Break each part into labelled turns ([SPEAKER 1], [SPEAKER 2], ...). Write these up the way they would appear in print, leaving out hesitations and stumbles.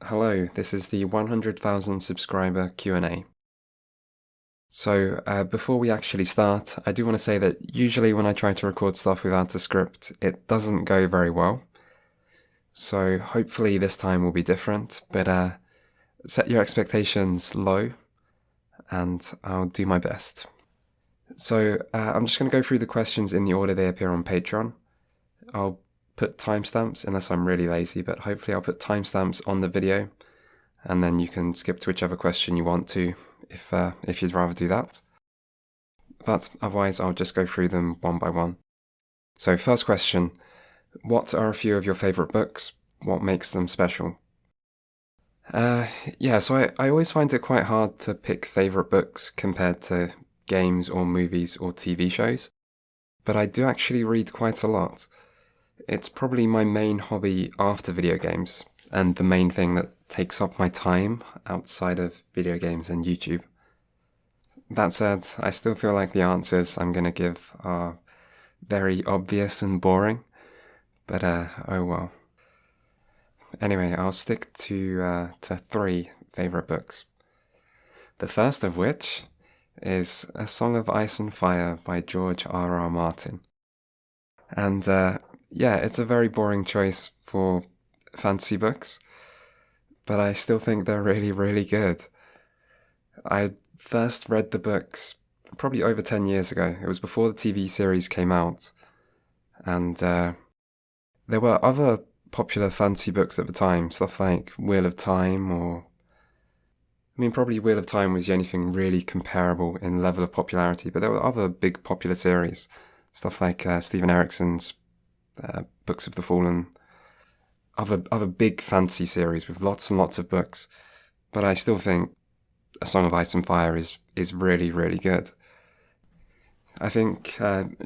[SPEAKER 1] Hello, this is the 100,000 subscriber Q&A. So, before we actually start, I do want to say that usually when I try to record stuff without a script, it doesn't go very well. So hopefully this time will be different, but set your expectations low and I'll do my best. So I'm just going to go through the questions in the order they appear on Patreon. I'll put timestamps, unless I'm really lazy, but hopefully I'll put timestamps on the video, and then you can skip to whichever question you want to, if you'd rather do that. But otherwise, I'll just go through them one by one. So first question, what are a few of your favourite books? What makes them special? So I always find it quite hard to pick favourite books compared to games or movies or TV shows, but I do actually read quite a lot. It's probably my main hobby after video games, and the main thing that takes up my time outside of video games and YouTube. That said, I still feel like the answers I'm going to give are very obvious and boring, but oh well. Anyway, I'll stick to 3 favourite books. The first of which is A Song of Ice and Fire by George R.R. Martin. And it's a very boring choice for fantasy books, but I still think they're really, really good. I first read the books probably over 10 years ago. It was before the TV series came out, and there were other popular fantasy books at the time, stuff like Wheel of Time, probably Wheel of Time was the only thing really comparable in level of popularity, but there were other big popular series, stuff like Stephen Erickson's Books of the Fallen, other big fantasy series with lots and lots of books. But I still think A Song of Ice and Fire is really, really good. I think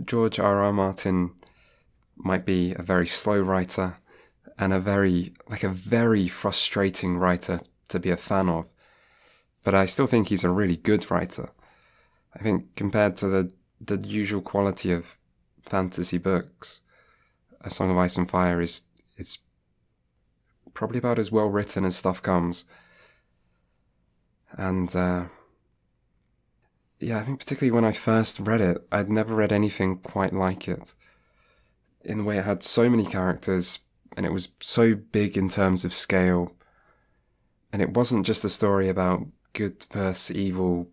[SPEAKER 1] George R.R. Martin might be a very slow writer and a very frustrating writer to be a fan of. But I still think he's a really good writer. I think compared to the usual quality of fantasy books, A Song of Ice and Fire is probably about as well written as stuff comes. And I think particularly when I first read it, I'd never read anything quite like it. In the way it had so many characters, and it was so big in terms of scale. And it wasn't just a story about good versus evil.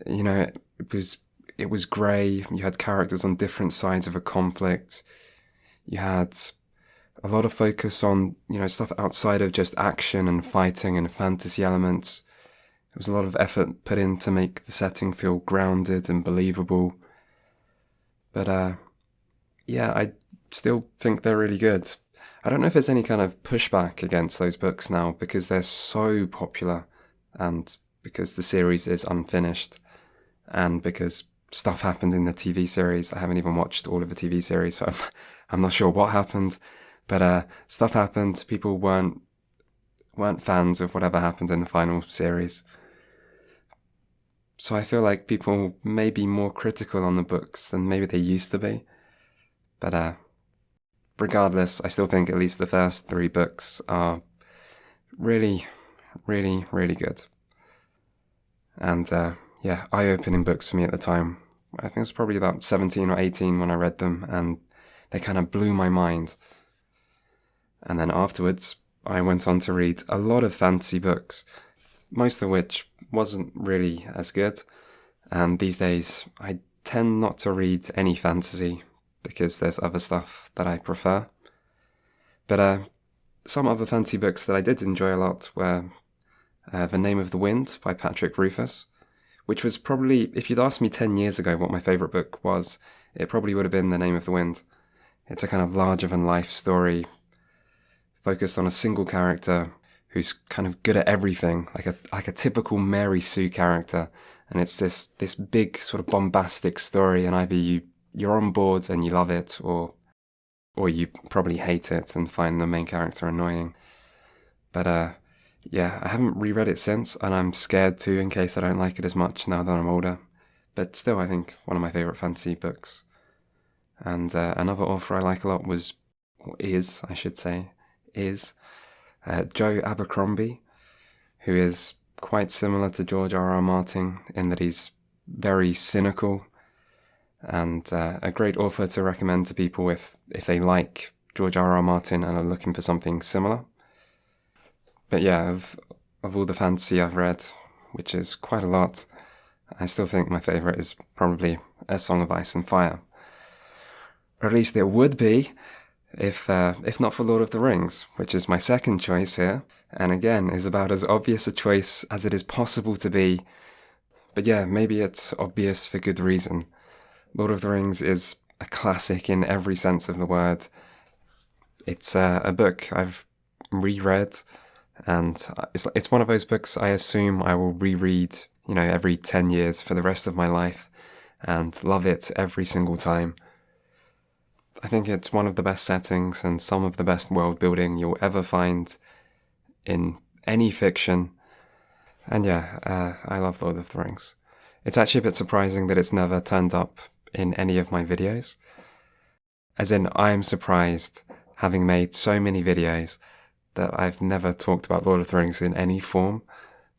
[SPEAKER 1] It was grey. You had characters on different sides of a conflict. You had a lot of focus on, stuff outside of just action and fighting and fantasy elements. There was a lot of effort put in to make the setting feel grounded and believable. But I still think they're really good. I don't know if there's any kind of pushback against those books now because they're so popular, and because the series is unfinished, and because stuff happened in the TV series. I haven't even watched all of the TV series, so I'm not sure what happened. But stuff happened. People weren't fans of whatever happened in the final series. So I feel like people may be more critical on the books than maybe they used to be. But regardless, I still think at least the first 3 books are really, really, really good. And eye-opening books for me at the time. I think it was probably about 17 or 18 when I read them, and they kind of blew my mind. And then afterwards, I went on to read a lot of fantasy books, most of which wasn't really as good. And these days, I tend not to read any fantasy because there's other stuff that I prefer. But some other fantasy books that I did enjoy a lot were The Name of the Wind by Patrick Rothfuss, which was probably, if you'd asked me 10 years ago what my favourite book was, it probably would have been The Name of the Wind. It's a kind of larger-than-life story focused on a single character who's kind of good at everything, like a typical Mary Sue character. And it's this big sort of bombastic story, and either you're on board and you love it, or you probably hate it and find the main character annoying. But I haven't reread it since, and I'm scared to in case I don't like it as much now that I'm older. But still, I think one of my favourite fantasy books. And another author I like a lot is Joe Abercrombie, who is quite similar to George R.R. Martin in that he's very cynical, and a great author to recommend to people if they like George R.R. Martin and are looking for something similar. But yeah, of all the fantasy I've read, which is quite a lot, I still think my favourite is probably A Song of Ice and Fire. Or at least it would be, if not for Lord of the Rings, which is my second choice here, and again is about as obvious a choice as it is possible to be. But yeah, maybe it's obvious for good reason. Lord of the Rings is a classic in every sense of the word. It's a book I've reread, and it's one of those books I assume I will reread, every 10 years for the rest of my life, and love it every single time. I think it's one of the best settings and some of the best world building you'll ever find in any fiction. And yeah, I love Lord of the Rings. It's actually a bit surprising that it's never turned up in any of my videos. As in, I am surprised, having made so many videos, that I've never talked about Lord of the Rings in any form.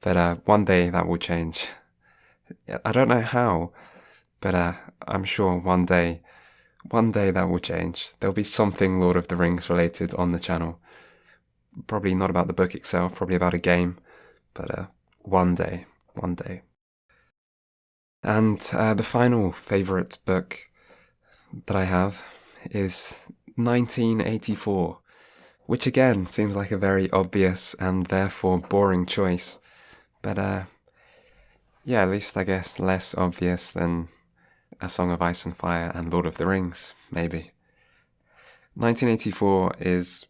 [SPEAKER 1] But one day that will change. I don't know how, but I'm sure one day that will change. There'll be something Lord of the Rings related on the channel. Probably not about the book itself, probably about a game, but one day. And the final favourite book that I have is 1984, which again seems like a very obvious and therefore boring choice, but yeah, at least I guess less obvious than A Song of Ice and Fire and Lord of the Rings, maybe. 1984 is,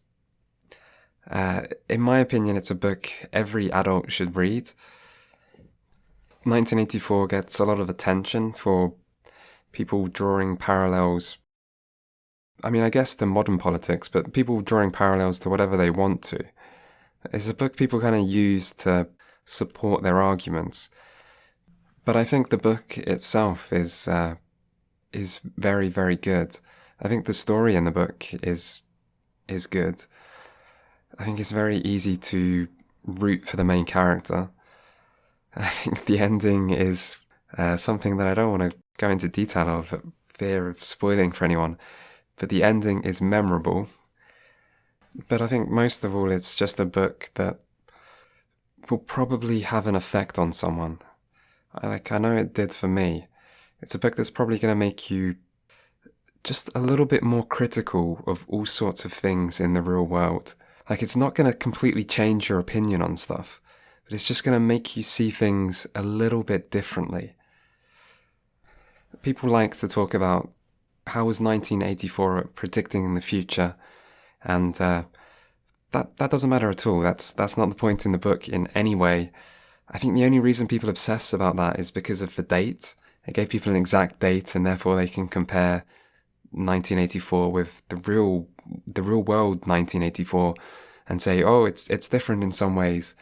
[SPEAKER 1] in my opinion, it's a book every adult should read. 1984 gets a lot of attention for people drawing parallels, I guess to modern politics, but people drawing parallels to whatever they want to. It's a book people kind of use to support their arguments. But I think the book itself is very, very good. I think the story in the book is good. I think it's very easy to root for the main character. I think the ending is something that I don't want to go into detail of, for fear of spoiling for anyone. But the ending is memorable. But I think most of all, it's just a book that will probably have an effect on someone. I know it did for me. It's a book that's probably going to make you just a little bit more critical of all sorts of things in the real world. It's not going to completely change your opinion on stuff, but it's just going to make you see things a little bit differently. People like to talk about how was 1984 at predicting the future, and that doesn't matter at all. That's not the point in the book in any way. I think the only reason people obsess about that is because of the date. It gave people an exact date, and therefore they can compare 1984 with the real world 1984 and say, oh, it's different in some ways.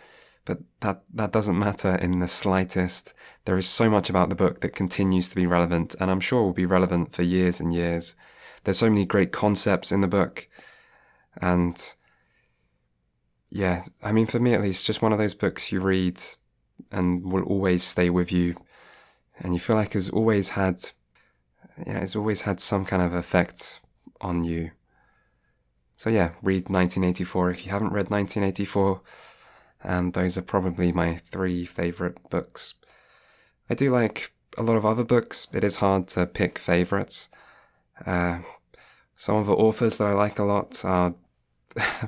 [SPEAKER 1] But that doesn't matter in the slightest. There is so much about the book that continues to be relevant, and I'm sure will be relevant for years and years. There's so many great concepts in the book, and yeah, for me at least, just one of those books you read and will always stay with you, and you feel like it's always had some kind of effect on you. So yeah, read 1984 if you haven't read 1984. And those are probably my 3 favourite books. I do like a lot of other books. It is hard to pick favourites. Some of the authors that I like a lot are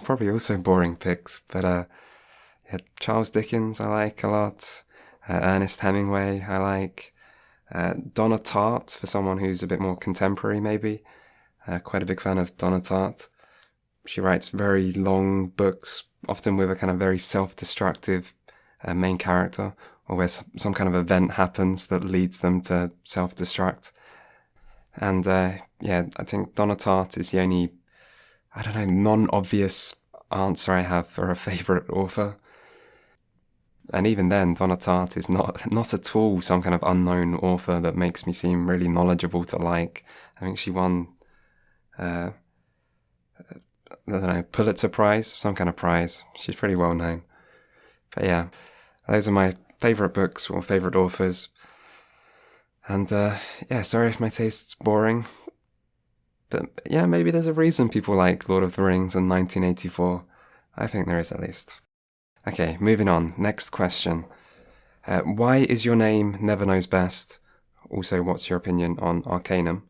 [SPEAKER 1] probably also boring picks, but Charles Dickens I like a lot. Ernest Hemingway I like. Donna Tartt, for someone who's a bit more contemporary maybe. Quite a big fan of Donna Tartt. She writes very long books, often with a kind of very self-destructive main character, or where some kind of event happens that leads them to self-destruct. And I think Donna Tartt is the only, non-obvious answer I have for a favourite author. And even then, Donna Tartt is not at all some kind of unknown author that makes me seem really knowledgeable to like. I think she won I don't know, Pulitzer Prize, some kind of prize. She's pretty well known. But yeah, those are my favourite books or favourite authors. And yeah, sorry if my taste's boring. But yeah, maybe there's a reason people like Lord of the Rings and 1984. I think there is at least. Okay, moving on. Next question. Why is your name Never Knows Best? Also, what's your opinion on Arcanum?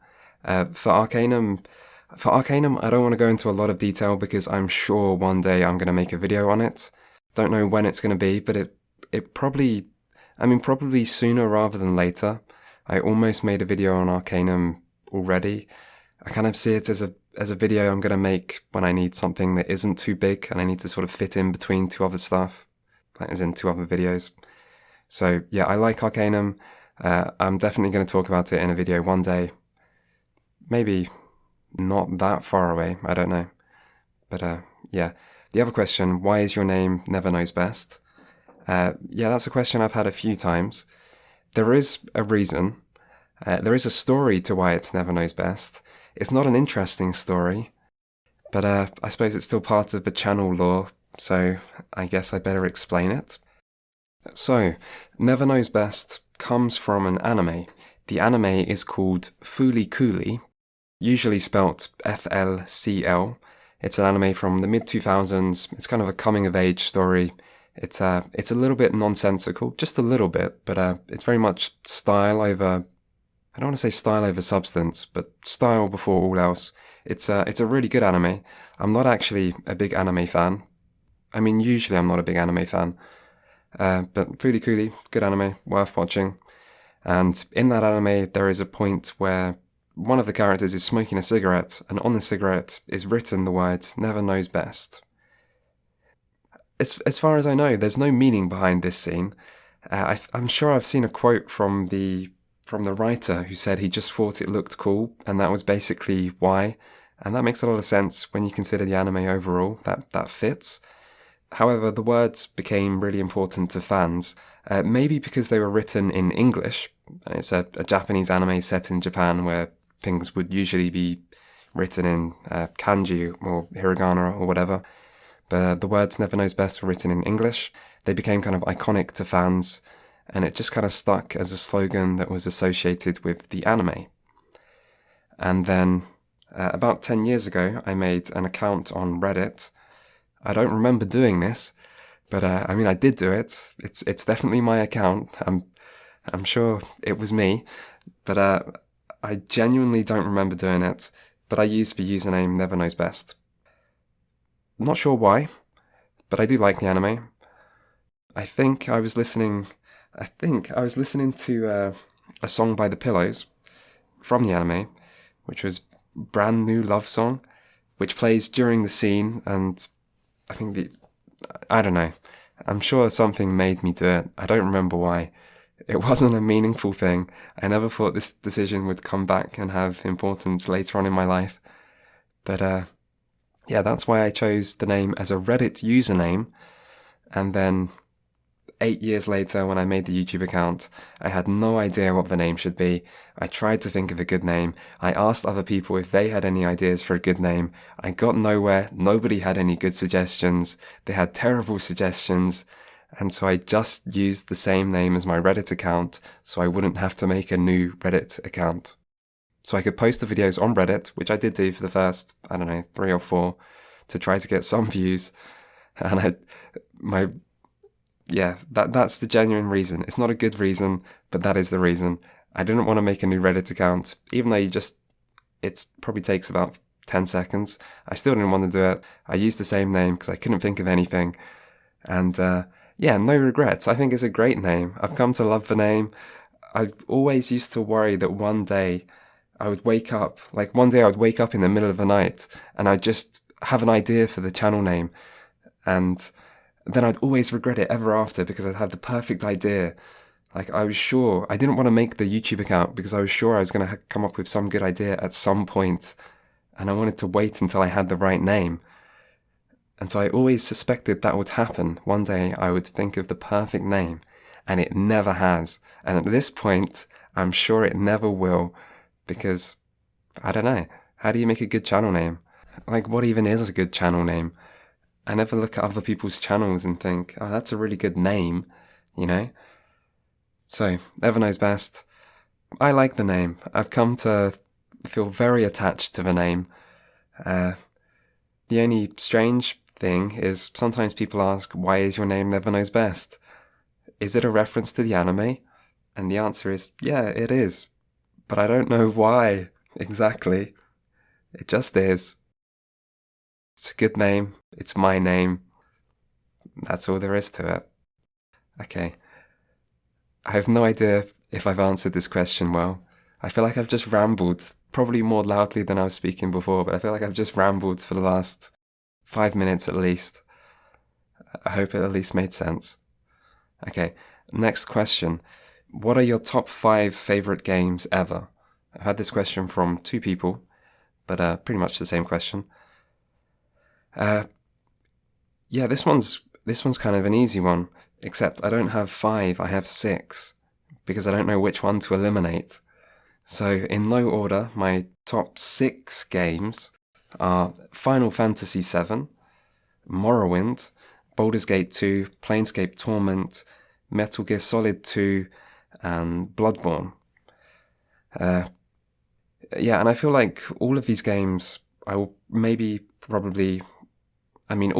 [SPEAKER 1] For Arcanum, I don't want to go into a lot of detail because I'm sure one day I'm going to make a video on it. Don't know when it's going to be, but it probably sooner rather than later. I almost made a video on Arcanum already. I kind of see it as a video I'm going to make when I need something that isn't too big and I need to sort of fit in between two other stuff, like as in two other videos. So yeah, I like Arcanum. I'm definitely going to talk about it in a video one day. Maybe not that far away, I don't know. But yeah, the other question, why is your name Never Knows Best? Yeah, that's a question I've had a few times. There is a reason. There is a story to why it's Never Knows Best. It's not an interesting story, but I suppose it's still part of the channel lore, so I guess I better explain it. So, Never Knows Best comes from an anime. The anime is called Fooly Cooly, usually spelt FLCL. It's an anime from the mid-2000s. It's kind of a coming-of-age story. It's a little bit nonsensical, just a little bit, but it's very much style over... I don't want to say style over substance, but style before all else. It's a really good anime. I'm not actually a big anime fan. I mean, usually I'm not a big anime fan. But Fooly Cooly, good anime, worth watching. And in that anime, there is a point where one of the characters is smoking a cigarette, and on the cigarette is written the words, Never Knows Best. As far as I know, there's no meaning behind this scene. I'm sure I've seen a quote from the writer who said he just thought it looked cool, and that was basically why. And that makes a lot of sense when you consider the anime overall, that fits. However, the words became really important to fans, maybe because they were written in English. It's a Japanese anime set in Japan where things would usually be written in kanji or hiragana or whatever. But the words Never Knows Best were written in English. They became kind of iconic to fans, and it just kind of stuck as a slogan that was associated with the anime. And then, about 10 years ago, I made an account on Reddit. I don't remember doing this, but I mean, I did do it. It's definitely my account. I'm sure it was me, but I genuinely don't remember doing it. But I used the username Never Knows Best. Not sure why, but I do like the anime. I think I was listening to a song by The Pillows from the anime, which was Brand New Love Song, which plays during the scene, and I think I don't know. I'm sure something made me do it. I don't remember why. It wasn't a meaningful thing. I never thought this decision would come back and have importance later on in my life. But yeah, that's why I chose the name as a Reddit username. And then 8 years later, when I made the YouTube account, I had no idea what the name should be. I tried to think of a good name. I asked other people if they had any ideas for a good name. I got nowhere. Nobody had any good suggestions. They had terrible suggestions. And so I just used the same name as my Reddit account so I wouldn't have to make a new Reddit account. So I could post the videos on Reddit, which I did do for the first, 3 or 4, to try to get some views. And that's the genuine reason. It's not a good reason, but that is the reason. I didn't want to make a new Reddit account, even though it probably takes about 10 seconds. I still didn't want to do it. I used the same name because I couldn't think of anything. And yeah, no regrets. I think it's a great name. I've come to love the name. I always used to worry that one day I would wake up in the middle of the night and I'd just have an idea for the channel name. And then I'd always regret it ever after because I'd have the perfect idea. Like, I was sure, I didn't want to make the YouTube account because I was sure I was going to come up with some good idea at some point, and I wanted to wait until I had the right name. And so I always suspected that would happen. One day I would think of the perfect name, and it never has. And at this point, I'm sure it never will, because, I don't know, how do you make a good channel name? Like, what even is a good channel name? I never look at other people's channels and think, oh, that's a really good name, you know? So, Never Knows Best. I like the name. I've come to feel very attached to the name. The only strange thing is sometimes people ask, why is your name Never Knows Best? Is it a reference to the anime? And the answer is, yeah, it is. But I don't know why exactly. It just is. It's a good name. It's my name. That's all there is to it. Okay. I have no idea if I've answered this question well. I feel like I've just rambled, probably more loudly than I was speaking before, but I feel like I've just rambled for the last 5 minutes at least. I hope it at least made sense. Okay, next question. What are your top 5 favorite games ever? I've had this question from 2 people, but pretty much the same question. Yeah, this one's kind of an easy one, except I don't have 5, I have 6, because I don't know which one to eliminate. So in low order, my top 6 games are Final Fantasy VII, Morrowind, Baldur's Gate 2, Planescape Torment, Metal Gear Solid 2, and Bloodborne. Yeah, and I feel like all of these games all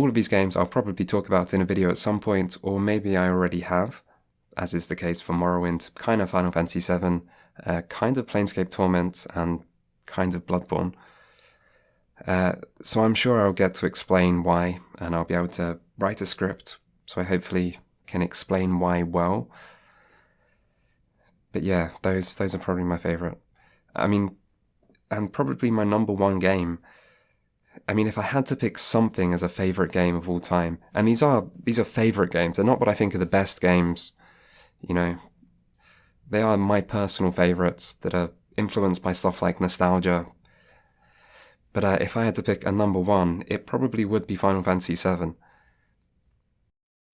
[SPEAKER 1] of these games I'll probably talk about in a video at some point, or maybe I already have, as is the case for Morrowind, kind of Final Fantasy VII, kind of Planescape Torment, and kind of Bloodborne. So I'm sure I'll get to explain why, and I'll be able to write a script, so I hopefully can explain why well. But yeah, those are probably my favorite. I mean, and probably my number 1 game. I mean, if I had to pick something as a favorite game of all time, and these are favorite games, they're not what I think are the best games, you know. They are my personal favorites that are influenced by stuff like nostalgia. But if I had to pick a number 1, it probably would be Final Fantasy VII.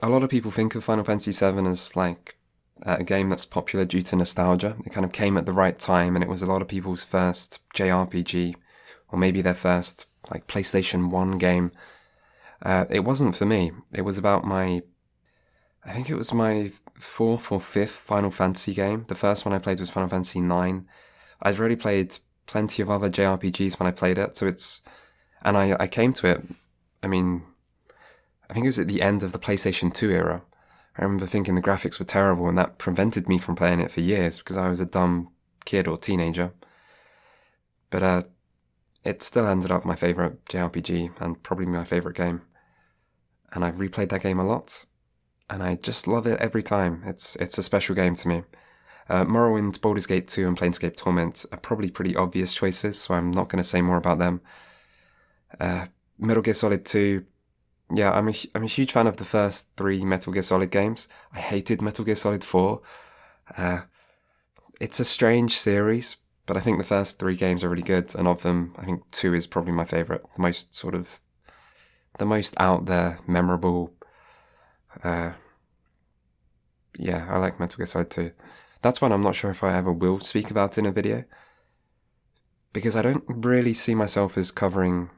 [SPEAKER 1] A lot of people think of Final Fantasy VII as like a game that's popular due to nostalgia. It kind of came at the right time, and it was a lot of people's first JRPG, or maybe their first like PlayStation 1 game. It wasn't for me. It was about I think it was my 4th or 5th Final Fantasy game. The first one I played was Final Fantasy 9. I'd already played plenty of other JRPGs when I played it, and I came to it, I mean, I think it was at the end of the PlayStation 2 era. I remember thinking the graphics were terrible, and that prevented me from playing it for years because I was a dumb kid or teenager. But it still ended up my favourite JRPG and probably my favourite game. And I've replayed that game a lot, and I just love it every time. It's a special game to me. Morrowind, Baldur's Gate 2, and Planescape Torment are probably pretty obvious choices, so I'm not going to say more about them. Metal Gear Solid 2, yeah, I'm a huge fan of the first 3 Metal Gear Solid games. I hated Metal Gear Solid 4. It's a strange series, but I think the first 3 games are really good, and of them, I think 2 is probably my favourite. The most out there, memorable. Yeah, I like Metal Gear Solid 2. That's one I'm not sure if I ever will speak about in a video, because I don't really see myself as covering...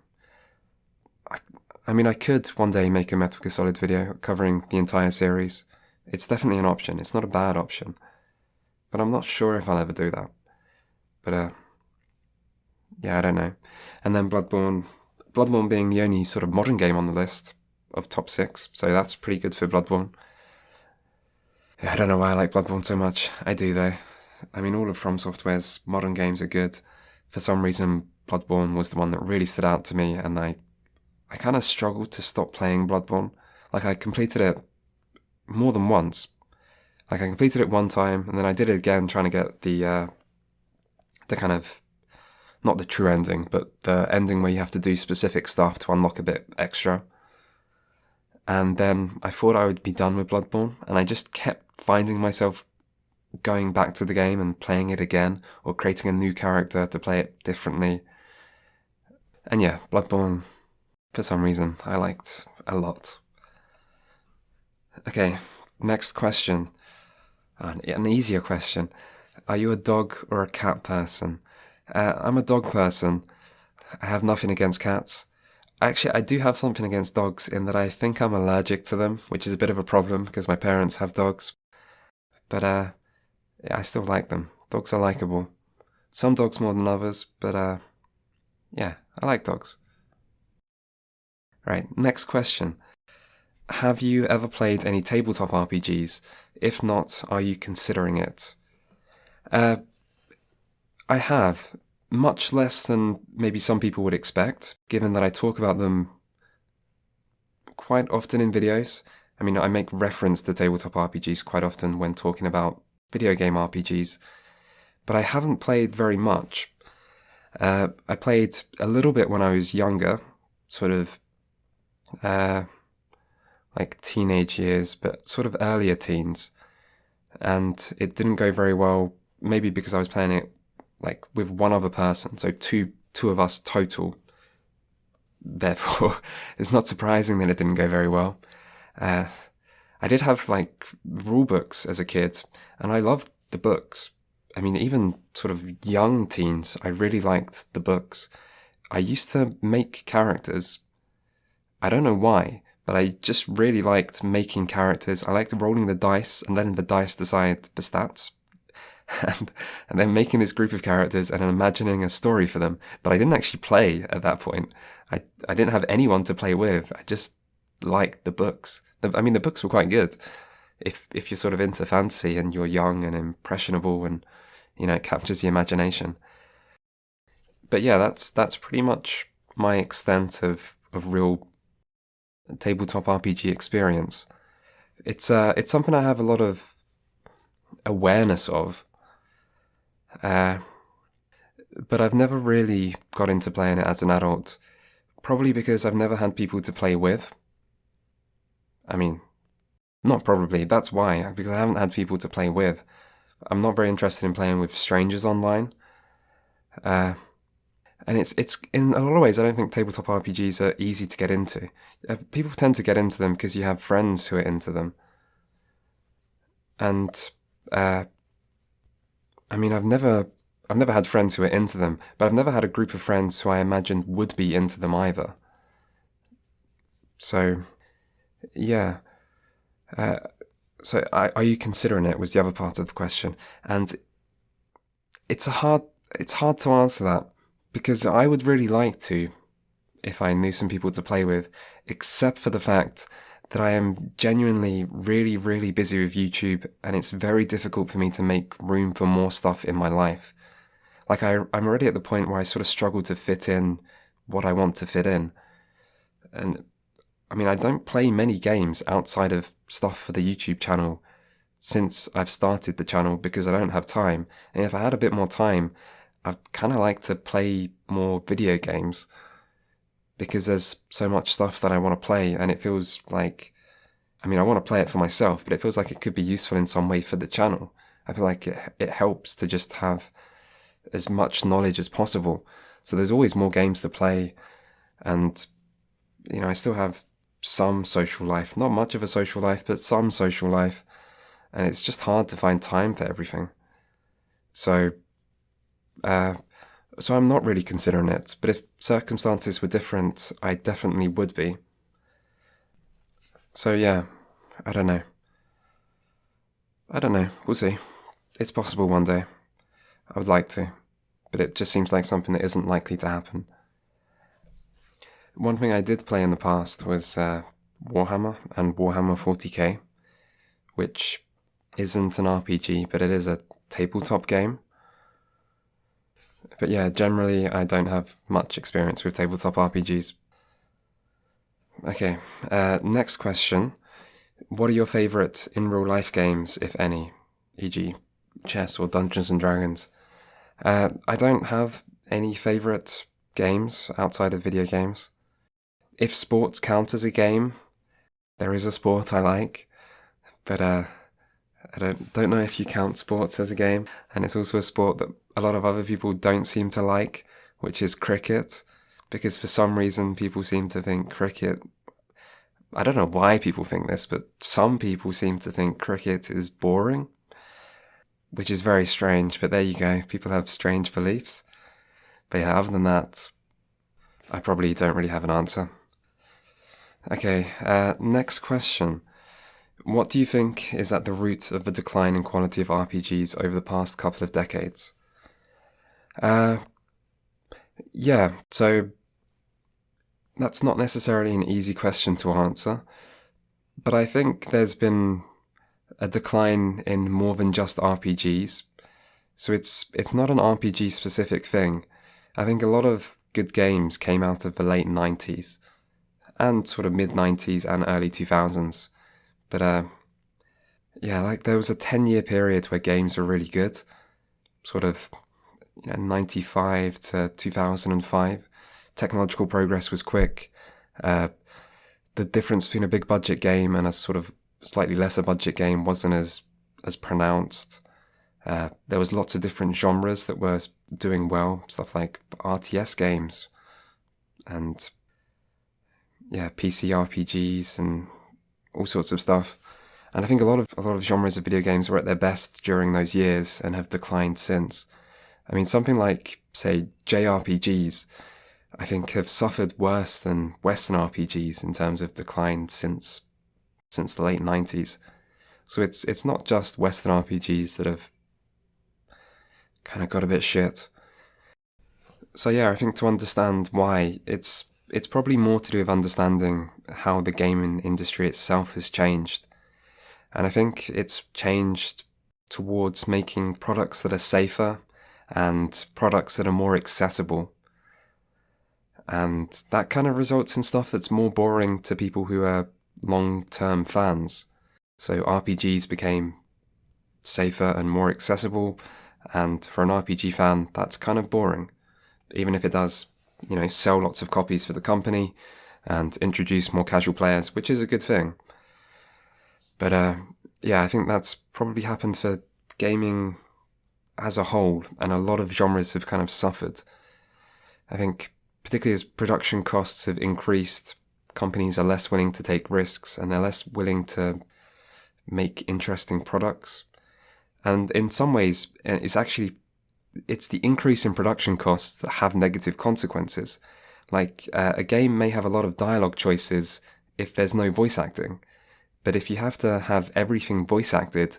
[SPEAKER 1] I mean, I could one day make a Metal Gear Solid video covering the entire series. It's definitely an option. It's not a bad option. But I'm not sure if I'll ever do that. But, yeah, I don't know. And then Bloodborne being the only sort of modern game on the list of top 6, so that's pretty good for Bloodborne. Yeah, I don't know why I like Bloodborne so much. I do, though. I mean, all of From Software's modern games are good. For some reason, Bloodborne was the one that really stood out to me, and I kind of struggled to stop playing Bloodborne. Like, I completed it more than once. Like, I completed it one time, and then I did it again, trying to get the kind of, not the true ending, but the ending where you have to do specific stuff to unlock a bit extra. And then I thought I would be done with Bloodborne, and I just kept finding myself going back to the game and playing it again, or creating a new character to play it differently. And yeah, Bloodborne, for some reason, I liked a lot. Okay, next question. An easier question. Are you a dog or a cat person? I'm a dog person. I have nothing against cats. Actually, I do have something against dogs in that I think I'm allergic to them, which is a bit of a problem because my parents have dogs. But yeah, I still like them. Dogs are likable. Some dogs more than others, but yeah, I like dogs. Right, next question. Have you ever played any tabletop RPGs? If not, are you considering it? Uh, I have, much less than maybe some people would expect, given that I talk about them quite often in videos. I mean, I make reference to tabletop RPGs quite often when talking about video game RPGs, but I haven't played very much. I played a little bit when I was younger, sort of like teenage years, but sort of earlier teens, and it didn't go very well. Maybe because I was playing it like with one other person, so two of us total. Therefore, it's not surprising that it didn't go very well. I did have like rule books as a kid, and I loved the books. I mean, even sort of young teens, I really liked the books. I used to make characters. I don't know why, but I just really liked making characters. I liked rolling the dice and letting the dice decide the stats. And then making this group of characters and imagining a story for them. But I didn't actually play at that point. I didn't have anyone to play with. I just liked the books. I mean, the books were quite good. If you're sort of into fantasy and you're young and impressionable and, you know, it captures the imagination. But yeah, that's pretty much my extent of real tabletop RPG experience. It's something I have a lot of awareness of. But I've never really got into playing it as an adult. Probably because I've never had people to play with. I mean, not probably, that's why, because I haven't had people to play with. I'm not very interested in playing with strangers online. And it's in a lot of ways, I don't think tabletop RPGs are easy to get into. People tend to get into them because you have friends who are into them. And, I mean, I've never had friends who are into them, but I've never had a group of friends who I imagined would be into them either. So, yeah. So, are you considering it? Was the other part of the question, and it's hard to answer that because I would really like to, if I knew some people to play with, except for the fact that I am genuinely really, really busy with YouTube, and it's very difficult for me to make room for more stuff in my life. Like I'm already at the point where I sort of struggle to fit in what I want to fit in, and I mean, I don't play many games outside of stuff for the YouTube channel since I've started the channel because I don't have time. And if I had a bit more time, I'd kind of like to play more video games because there's so much stuff that I want to play, and it feels like, I mean, I want to play it for myself, but it feels like it could be useful in some way for the channel. I feel like it helps to just have as much knowledge as possible. So there's always more games to play, and, you know, I still have some social life, not much of a social life, but some social life, and it's just hard to find time for everything. So I'm not really considering it, but if circumstances were different, I definitely would be. So yeah, I don't know. We'll see. It's possible one day. I would like to, but it just seems like something that isn't likely to happen. One thing I did play in the past was Warhammer and Warhammer 40k, which isn't an RPG, but it is a tabletop game. But yeah, generally I don't have much experience with tabletop RPGs. Okay, next question. What are your favourite in real life games, if any, e.g. chess or Dungeons and Dragons? I don't have any favourite games outside of video games. If sports count as a game, there is a sport I like, but I don't know if you count sports as a game. And it's also a sport that a lot of other people don't seem to like, which is cricket, because for some reason people seem to think cricket, I don't know why people think this, but some people seem to think cricket is boring, which is very strange, but there you go, people have strange beliefs. But yeah, other than that, I probably don't really have an answer. Okay, next question. What do you think is at the root of the decline in quality of RPGs over the past couple of decades? Yeah, so that's not necessarily an easy question to answer, but I think there's been a decline in more than just RPGs. So it's not an RPG specific thing. I think a lot of good games came out of the late 90s and sort of mid 90s and early 2000s. But yeah, like there was a 10-year period where games were really good, sort of 95 to 2005. Technological progress was quick. The difference between a big budget game and a sort of slightly lesser budget game wasn't as pronounced. There was lots of different genres that were doing well, stuff like RTS games and PC RPGs and all sorts of stuff. And I think a lot of genres of video games were at their best during those years and have declined since. I mean, something like, say, JRPGs, I think have suffered worse than Western RPGs in terms of decline since the late 90s. So it's not just Western RPGs that have kind of got a bit shit. So yeah, I think to understand why, it's probably more to do with understanding how the gaming industry itself has changed. And I think it's changed towards making products that are safer and products that are more accessible. And that kind of results in stuff that's more boring to people who are long-term fans. So RPGs became safer and more accessible, and for an RPG fan, that's kind of boring. Even if it does, sell lots of copies for the company and introduce more casual players, which is a good thing. But yeah, I think that's probably happened for gaming as a whole, and a lot of genres have kind of suffered. I think particularly as production costs have increased, companies are less willing to take risks and they're less willing to make interesting products. And in some ways, it's the increase in production costs that have negative consequences. Like, a game may have a lot of dialogue choices if there's no voice acting. But if you have to have everything voice acted,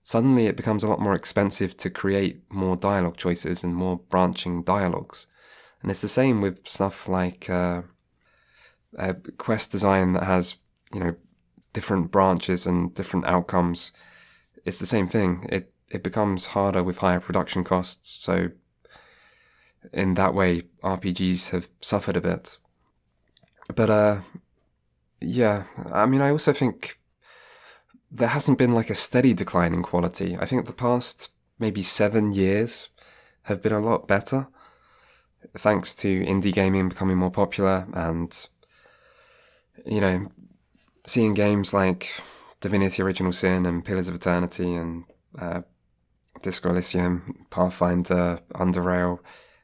[SPEAKER 1] suddenly it becomes a lot more expensive to create more dialogue choices and more branching dialogues. And it's the same with stuff like quest design that has, different branches and different outcomes. It's the same thing. It becomes harder with higher production costs. So in that way, RPGs have suffered a bit. But yeah, I mean, I also think there hasn't been like a steady decline in quality. I think the past maybe 7 years have been a lot better, thanks to indie gaming becoming more popular and, seeing games like Divinity Original Sin and Pillars of Eternity and Disco Elysium, Pathfinder, Underrail,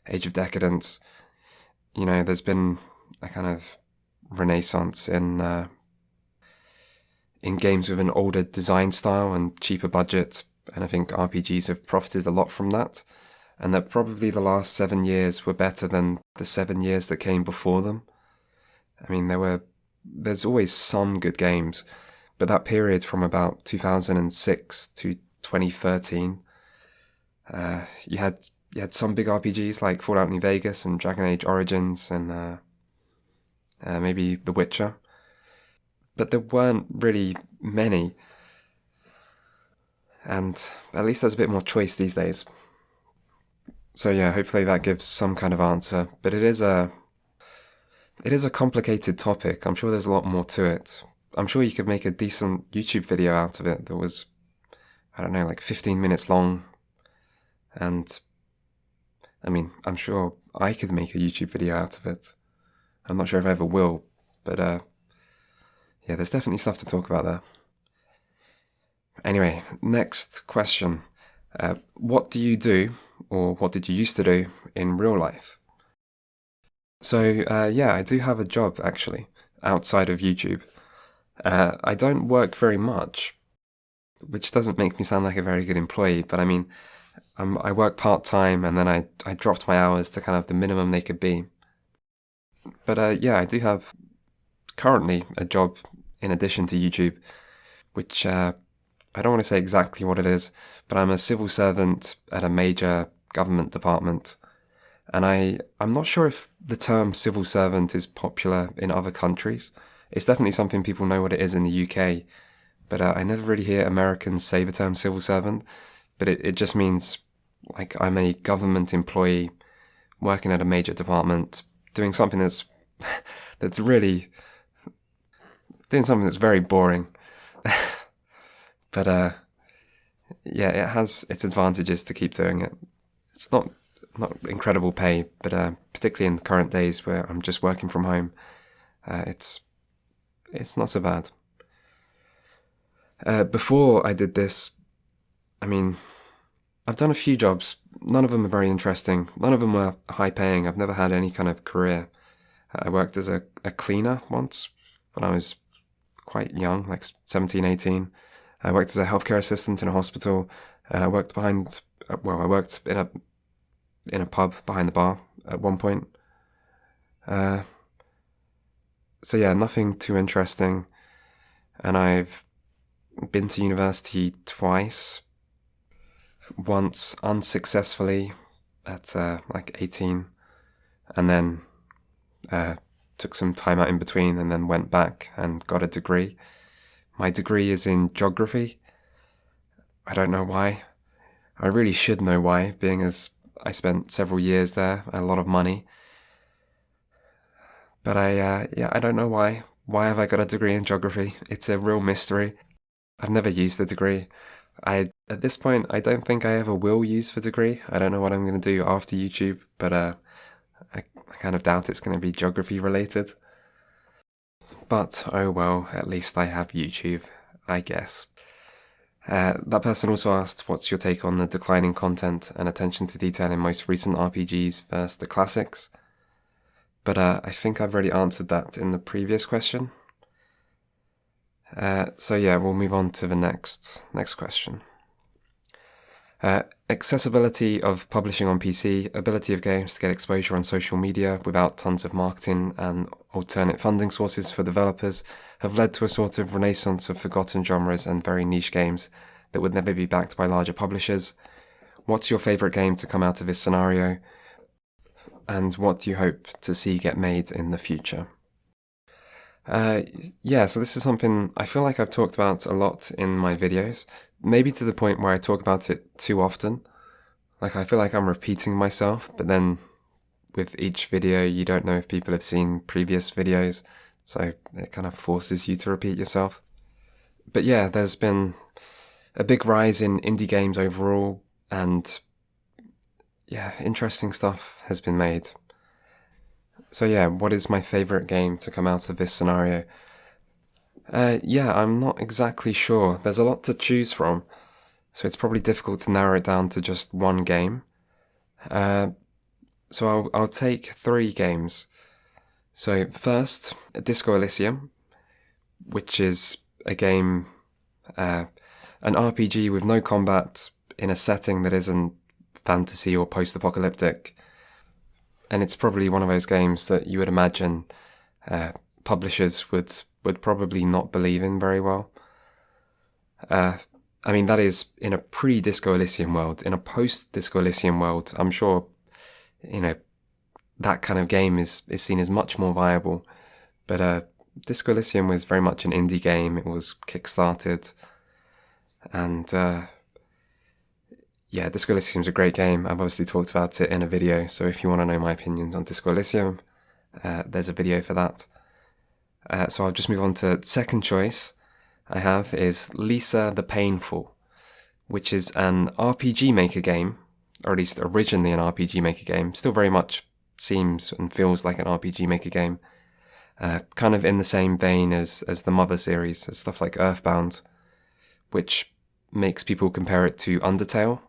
[SPEAKER 1] Age of Decadence. There's been a kind of renaissance in games with an older design style and cheaper budget, and I think RPGs have profited a lot from that, and that probably the last 7 years were better than the 7 years that came before them. I mean, there's always some good games, but that period from about 2006 to 2013, you had some big RPGs like Fallout New Vegas and Dragon Age Origins and maybe The Witcher, but there weren't really many, and at least there's a bit more choice these days. So yeah, hopefully that gives some kind of answer, but it is a complicated topic. I'm sure there's a lot more to it. I'm sure you could make a decent YouTube video out of it that was, I don't know, like 15 minutes long. And I mean, I'm sure I could make a YouTube video out of it. I'm not sure if I ever will, but yeah, there's definitely stuff to talk about there. Anyway, next question. What do you do, or what did you used to do in real life? So yeah, I do have a job actually, outside of YouTube. I don't work very much, which doesn't make me sound like a very good employee, but I mean, I work part-time and then I dropped my hours to kind of the minimum they could be. But yeah, I do have currently a job in addition to YouTube, which I don't want to say exactly what it is, but I'm a civil servant at a major government department. And I'm not sure if the term civil servant is popular in other countries. It's definitely something people know what it is in the UK, but I never really hear Americans say the term civil servant. But it just means like I'm a government employee working at a major department, doing something that's that's really doing something that's very boring. But yeah, it has its advantages to keep doing it. It's not incredible pay, but particularly in the current days where I'm just working from home, it's not so bad. Before I did this, I mean, I've done a few jobs. None of them are very interesting. None of them were high paying. I've never had any kind of career. I worked as a cleaner once when I was quite young, like 17, 18. I worked as a healthcare assistant in a hospital. I worked I worked in a pub behind the bar at one point. So yeah, nothing too interesting. And I've been to university twice. Once unsuccessfully at like 18, and then took some time out in between and then went back and got a degree. My degree is in geography. I don't know why. I really should know why, being as I spent several years there, a lot of money. But I don't know why. Why have I got a degree in geography? It's a real mystery. I've never used the degree. At this point, I don't think I ever will use the degree. I don't know what I'm going to do after YouTube, but I kind of doubt it's going to be geography related. But oh well, at least I have YouTube, I guess. That person also asked, what's your take on the declining content and attention to detail in most recent RPGs versus the classics? But I think I've already answered that in the previous question. So yeah, we'll move on to the next question. Accessibility of publishing on PC, ability of games to get exposure on social media without tons of marketing and alternate funding sources for developers have led to a sort of renaissance of forgotten genres and very niche games that would never be backed by larger publishers. What's your favourite game to come out of this scenario? And what do you hope to see get made in the future? Yeah, so this is something I feel like I've talked about a lot in my videos, maybe to the point where I talk about it too often. Like, I feel like I'm repeating myself, but then with each video, you don't know if people have seen previous videos, so it kind of forces you to repeat yourself. But yeah, there's been a big rise in indie games overall, and yeah, interesting stuff has been made. So yeah, what is my favourite game to come out of this scenario? Yeah, I'm not exactly sure. There's a lot to choose from, so it's probably difficult to narrow it down to just one game. So I'll take 3 games. So first, Disco Elysium, which is a game, an RPG with no combat in a setting that isn't fantasy or post-apocalyptic. And it's probably one of those games that you would imagine publishers would probably not believe in very well. I mean, that is in a pre-Disco Elysium world. In a post-Disco Elysium world, I'm sure, that kind of game is seen as much more viable. But Disco Elysium was very much an indie game. It was kickstarted. And yeah, Disco Elysium's a great game. I've obviously talked about it in a video, so if you want to know my opinions on Disco Elysium, there's a video for that. So I'll just move on to second choice I have is Lisa the Painful, which is an RPG Maker game, or at least originally an RPG Maker game, still very much seems and feels like an RPG Maker game, kind of in the same vein as the Mother series, as stuff like Earthbound, which makes people compare it to Undertale.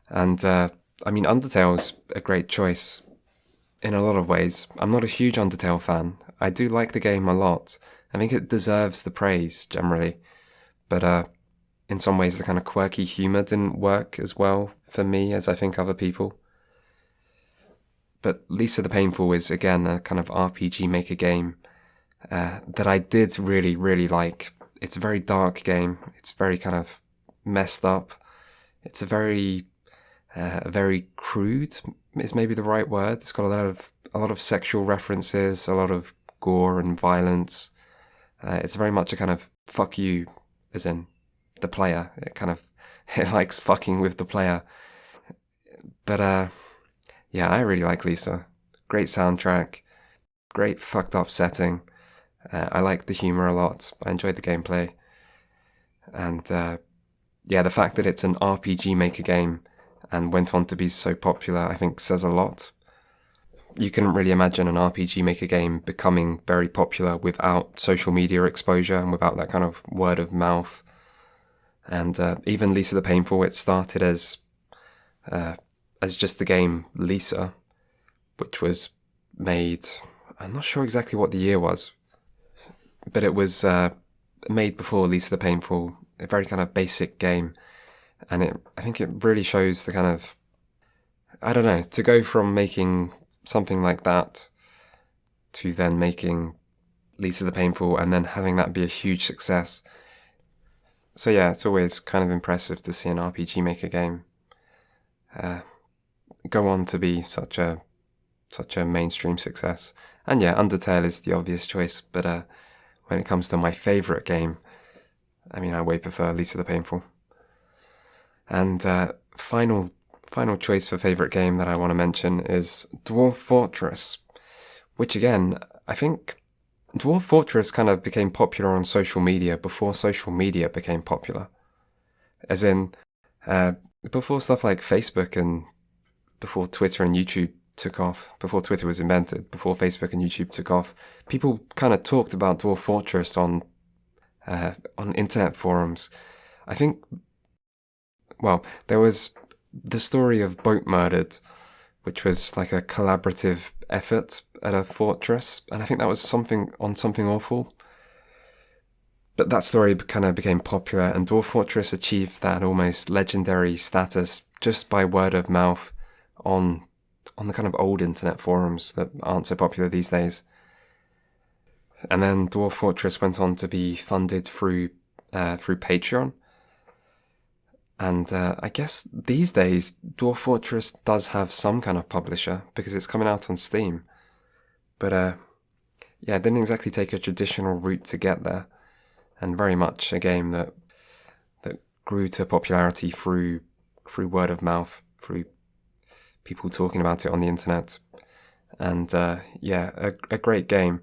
[SPEAKER 1] And I mean, Undertale's a great choice in a lot of ways. I'm not a huge Undertale fan. I do like the game a lot. I think it deserves the praise, generally. But in some ways, the kind of quirky humour didn't work as well for me as I think other people. But Lisa the Painful is, again, a kind of RPG Maker game that I did really, really like. It's a very dark game. It's very kind of messed up. It's a very crude is maybe the right word. It's got a lot of sexual references, a lot of gore and violence. It's very much a kind of fuck you, as in the player. It likes fucking with the player. But yeah, I really like Lisa. Great soundtrack, great fucked up setting. I like the humor a lot. I enjoyed the gameplay. And yeah, the fact that it's an RPG Maker game and went on to be so popular, I think says a lot. You couldn't really imagine an RPG Maker game becoming very popular without social media exposure and without that kind of word of mouth. And even Lisa the Painful, it started as just the game Lisa, which was made, I'm not sure exactly what the year was, but it was made before Lisa the Painful, a very kind of basic game. And I think it really shows the kind of, I don't know, to go from making something like that to then making Lisa the Painful and then having that be a huge success. So yeah, it's always kind of impressive to see an RPG Maker game go on to be such a mainstream success. And yeah, Undertale is the obvious choice, but when it comes to my favourite game, I mean, I way prefer Lisa the Painful. And final choice for favourite game that I want to mention is Dwarf Fortress, which again, I think Dwarf Fortress kind of became popular on social media before social media became popular. As in, before stuff like Facebook and before Twitter and YouTube took off, before Twitter was invented, before Facebook and YouTube took off, people kind of talked about Dwarf Fortress on internet forums. I think, well, there was the story of Boat Murdered, which was like a collaborative effort at a fortress, and I think that was something awful. But that story kind of became popular, and Dwarf Fortress achieved that almost legendary status just by word of mouth on the kind of old internet forums that aren't so popular these days. And then Dwarf Fortress went on to be funded through Patreon. And I guess these days, Dwarf Fortress does have some kind of publisher because it's coming out on Steam. But yeah, it didn't exactly take a traditional route to get there. And very much a game that grew to popularity through word of mouth, through people talking about it on the internet. And yeah, a great game.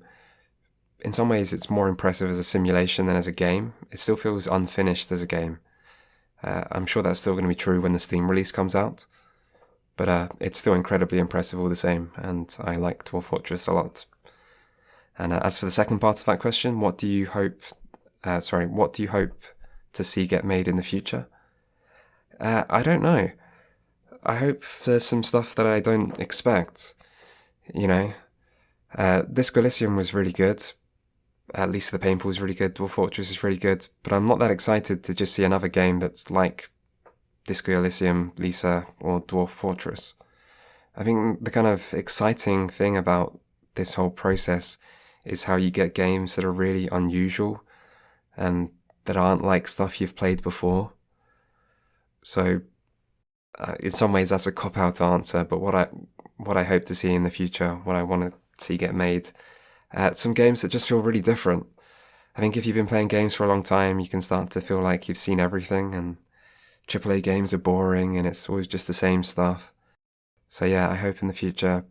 [SPEAKER 1] In some ways, it's more impressive as a simulation than as a game. It still feels unfinished as a game. I'm sure that's still going to be true when the Steam release comes out. But it's still incredibly impressive all the same, and I like Dwarf Fortress a lot. And as for the second part of that question, what do you hope to see get made in the future? I don't know. I hope there's some stuff that I don't expect. You know, Disco Elysium was really good. Lisa the Painful is really good. Dwarf Fortress is really good. But I'm not that excited to just see another game that's like Disco Elysium, Lisa, or Dwarf Fortress. I think the kind of exciting thing about this whole process is how you get games that are really unusual and that aren't like stuff you've played before. So in some ways that's a cop-out answer, but what I hope to see in the future, what I want to see get made, some games that just feel really different. I think if you've been playing games for a long time, you can start to feel like you've seen everything, and AAA games are boring and it's always just the same stuff. So yeah, I hope in the future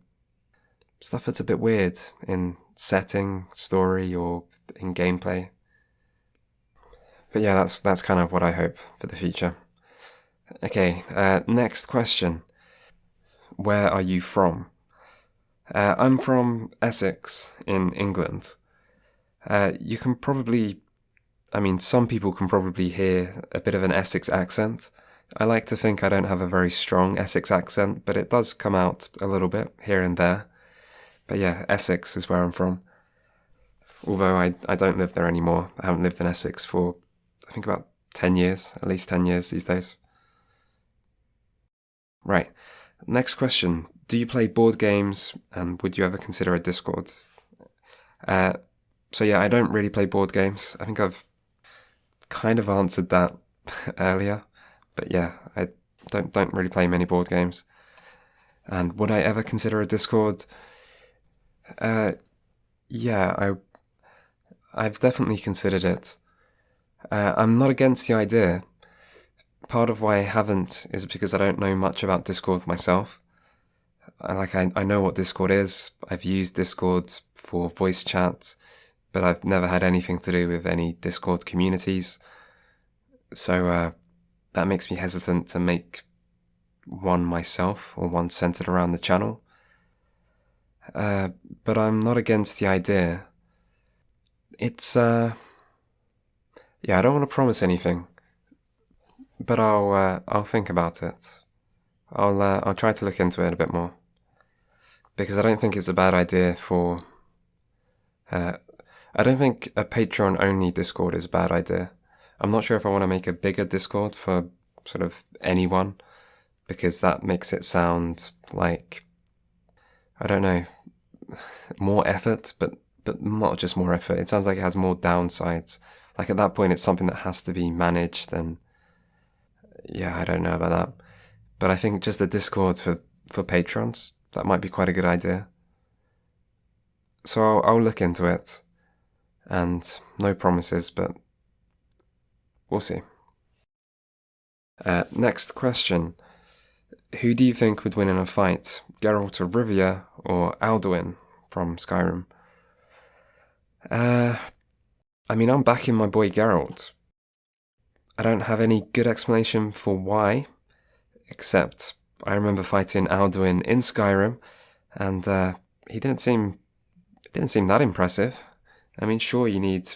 [SPEAKER 1] stuff that's a bit weird in setting, story, or in gameplay. But yeah, that's kind of what I hope for the future. Okay, next question. Where are you from? I'm from Essex in England. You can probably, some people can probably hear a bit of an Essex accent. I like to think I don't have a very strong Essex accent, but it does come out a little bit here and there. But yeah, Essex is where I'm from. Although I don't live there anymore. I haven't lived in Essex for, I think, about 10 years, at least 10 years these days. Right, next question. do you play board games, and would you ever consider a Discord? So yeah, I don't really play board games. I think I've kind of answered that earlier, but yeah, I don't really play many board games. And would I ever consider a Discord? Yeah, I've definitely considered it. I'm not against the idea. Part of why I haven't is because I don't know much about Discord myself. I know what Discord is. I've used Discord for voice chat, but I've never had anything to do with any Discord communities. So that makes me hesitant to make one myself, or one centered around the channel. But I'm not against the idea. It's yeah, I don't want to promise anything, but I'll think about it. I'll try to look into it a bit more, because I don't think it's a bad idea for. I don't think a Patreon-only Discord is a bad idea. I'm not sure if I want to make a bigger Discord for sort of anyone, because that makes it sound like, I don't know, more effort, but not just more effort. It sounds like it has more downsides. Like at that point, it's something that has to be managed, and yeah, I don't know about that. But I think just a Discord for patrons, that might be quite a good idea. So I'll look into it, and no promises, but we'll see. Next question. Who do you think would win in a fight? Geralt of Rivia or Alduin from Skyrim? I mean, I'm backing my boy Geralt. I don't have any good explanation for why, except I remember fighting Alduin in Skyrim, and he didn't seem that impressive. I mean, sure, you need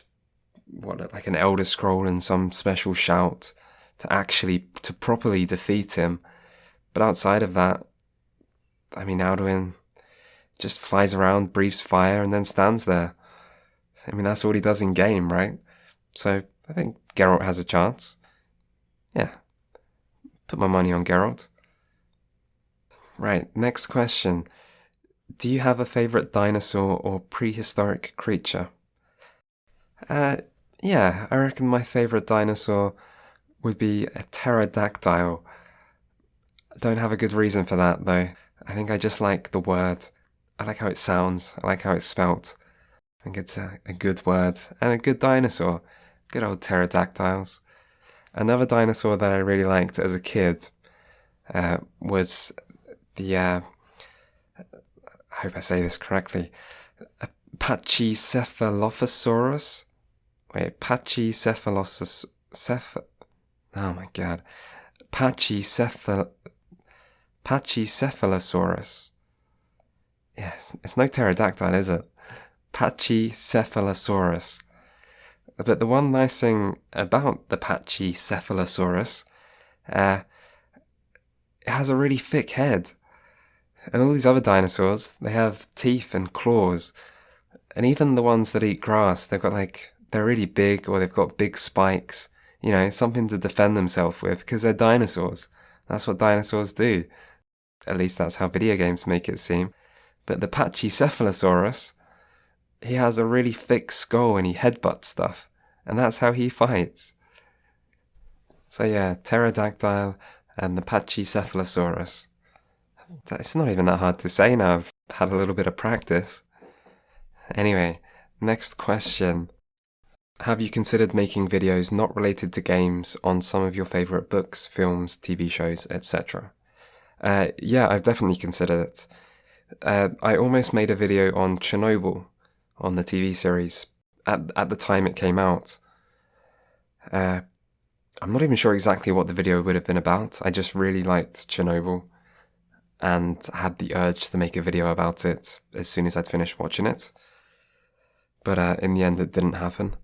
[SPEAKER 1] like an Elder Scroll and some special shout to properly defeat him. But outside of that, I mean, Alduin just flies around, breathes fire, and then stands there. I mean, that's all he does in game, right? So I think Geralt has a chance. Yeah, put my money on Geralt. Right, next question. Do you have a favorite dinosaur or prehistoric creature? Yeah, I reckon my favorite dinosaur would be a pterodactyl. I don't have a good reason for that, though. I think I just like the word. I like how it sounds. I like how it's spelt. I think it's a good word. And a good dinosaur. Good old pterodactyls. Another dinosaur that I really liked as a kid was the... I hope I say this correctly. Pachycephalosaurus? Wait, Pachycephalosaurus... Oh my god. Pachycephalosaurus. Yes, it's no pterodactyl, is it? Pachycephalosaurus. But the one nice thing about the Pachycephalosaurus, it has a really thick head. And all these other dinosaurs, they have teeth and claws. And even the ones that eat grass, they're really big, or they've got big spikes. You know, something to defend themselves with, because they're dinosaurs. That's what dinosaurs do. At least that's how video games make it seem. But the Pachycephalosaurus, he has a really thick skull and he headbutts stuff. And that's how he fights. So yeah, pterodactyl and the Pachycephalosaurus. It's not even that hard to say now. I've had a little bit of practice. Anyway, next question. Have you considered making videos not related to games on some of your favourite books, films, TV shows, etc.? Yeah, I've definitely considered it. I almost made a video on Chernobyl, on the TV series, at the time it came out. I'm not even sure exactly what the video would have been about. I just really liked Chernobyl and had the urge to make a video about it as soon as I'd finished watching it. But in the end, it didn't happen.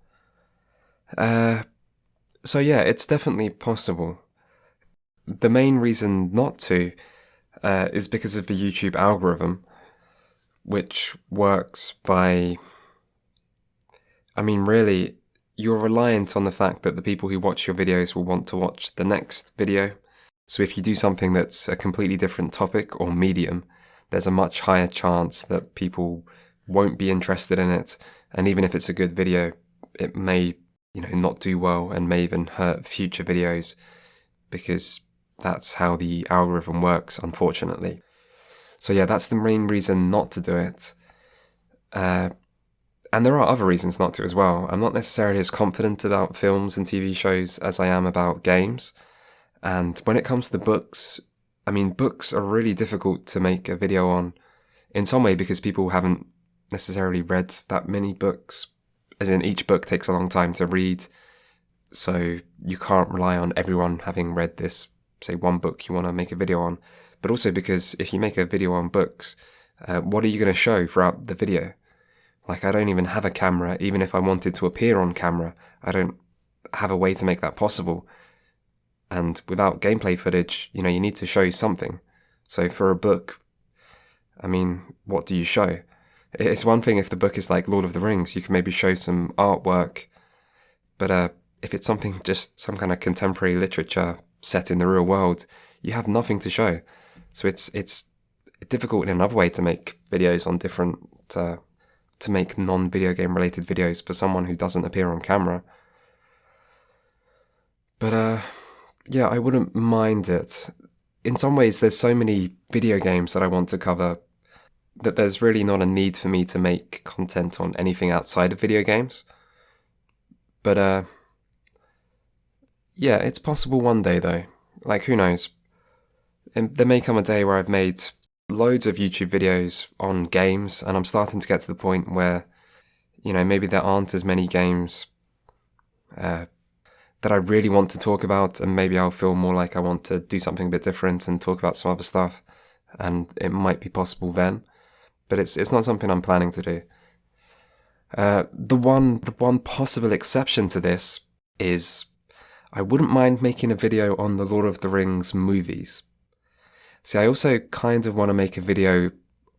[SPEAKER 1] So yeah, it's definitely possible. The main reason not to is because of the YouTube algorithm, which works by... I mean, really, you're reliant on the fact that the people who watch your videos will want to watch the next video. So if you do something that's a completely different topic or medium, there's a much higher chance that people won't be interested in it. And even if it's a good video, it may, not do well and may even hurt future videos, because that's how the algorithm works, unfortunately. So yeah, that's the main reason not to do it. And there are other reasons not to as well. I'm not necessarily as confident about films and TV shows as I am about games. And when it comes to books, books are really difficult to make a video on, in some way because people haven't necessarily read that many books, as in each book takes a long time to read. So you can't rely on everyone having read this, say, one book you want to make a video on. But also because if you make a video on books, what are you going to show throughout the video? Like, I don't even have a camera. Even if I wanted to appear on camera, I don't have a way to make that possible. And without gameplay footage, you need to show something. So for a book, what do you show? It's one thing if the book is like Lord of the Rings, you can maybe show some artwork. But if it's something, just some kind of contemporary literature set in the real world, you have nothing to show. So it's difficult in another way to make videos on different, to make non-video game related videos for someone who doesn't appear on camera. But yeah, I wouldn't mind it. In some ways, there's so many video games that I want to cover that there's really not a need for me to make content on anything outside of video games. But yeah, it's possible one day though. Like, who knows? And there may come a day where I've made loads of YouTube videos on games, and I'm starting to get to the point where, maybe there aren't as many games that I really want to talk about, and maybe I'll feel more like I want to do something a bit different and talk about some other stuff, and it might be possible then. But it's not something I'm planning to do. The one possible exception to this is I wouldn't mind making a video on the Lord of the Rings movies. See, I also kind of want to make a video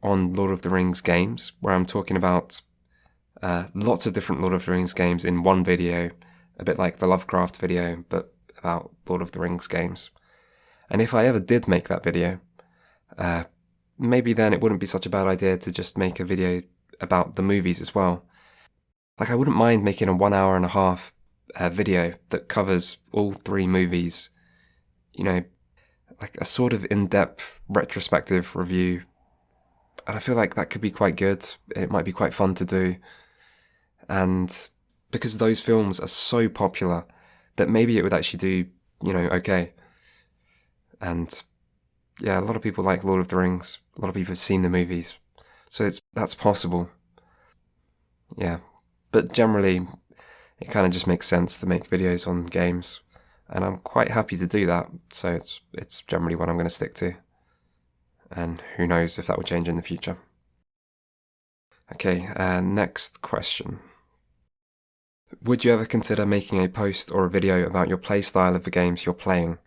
[SPEAKER 1] on Lord of the Rings games, where I'm talking about lots of different Lord of the Rings games in one video, a bit like the Lovecraft video, but about Lord of the Rings games. And if I ever did make that video, maybe then it wouldn't be such a bad idea to just make a video about the movies as well. Like, I wouldn't mind making a 1 hour and a half video that covers all 3 movies, like a sort of in-depth retrospective review. And I feel like that could be quite good. It might be quite fun to do. And because those films are so popular that maybe it would actually do, okay. And yeah, a lot of people like Lord of the Rings. A lot of people have seen the movies. So that's possible. Yeah. But generally, it kind of just makes sense to make videos on games. And I'm quite happy to do that. So it's generally what I'm going to stick to. And who knows if that will change in the future. Okay, next question. Would you ever consider making a post or a video about your playstyle of the games you're playing?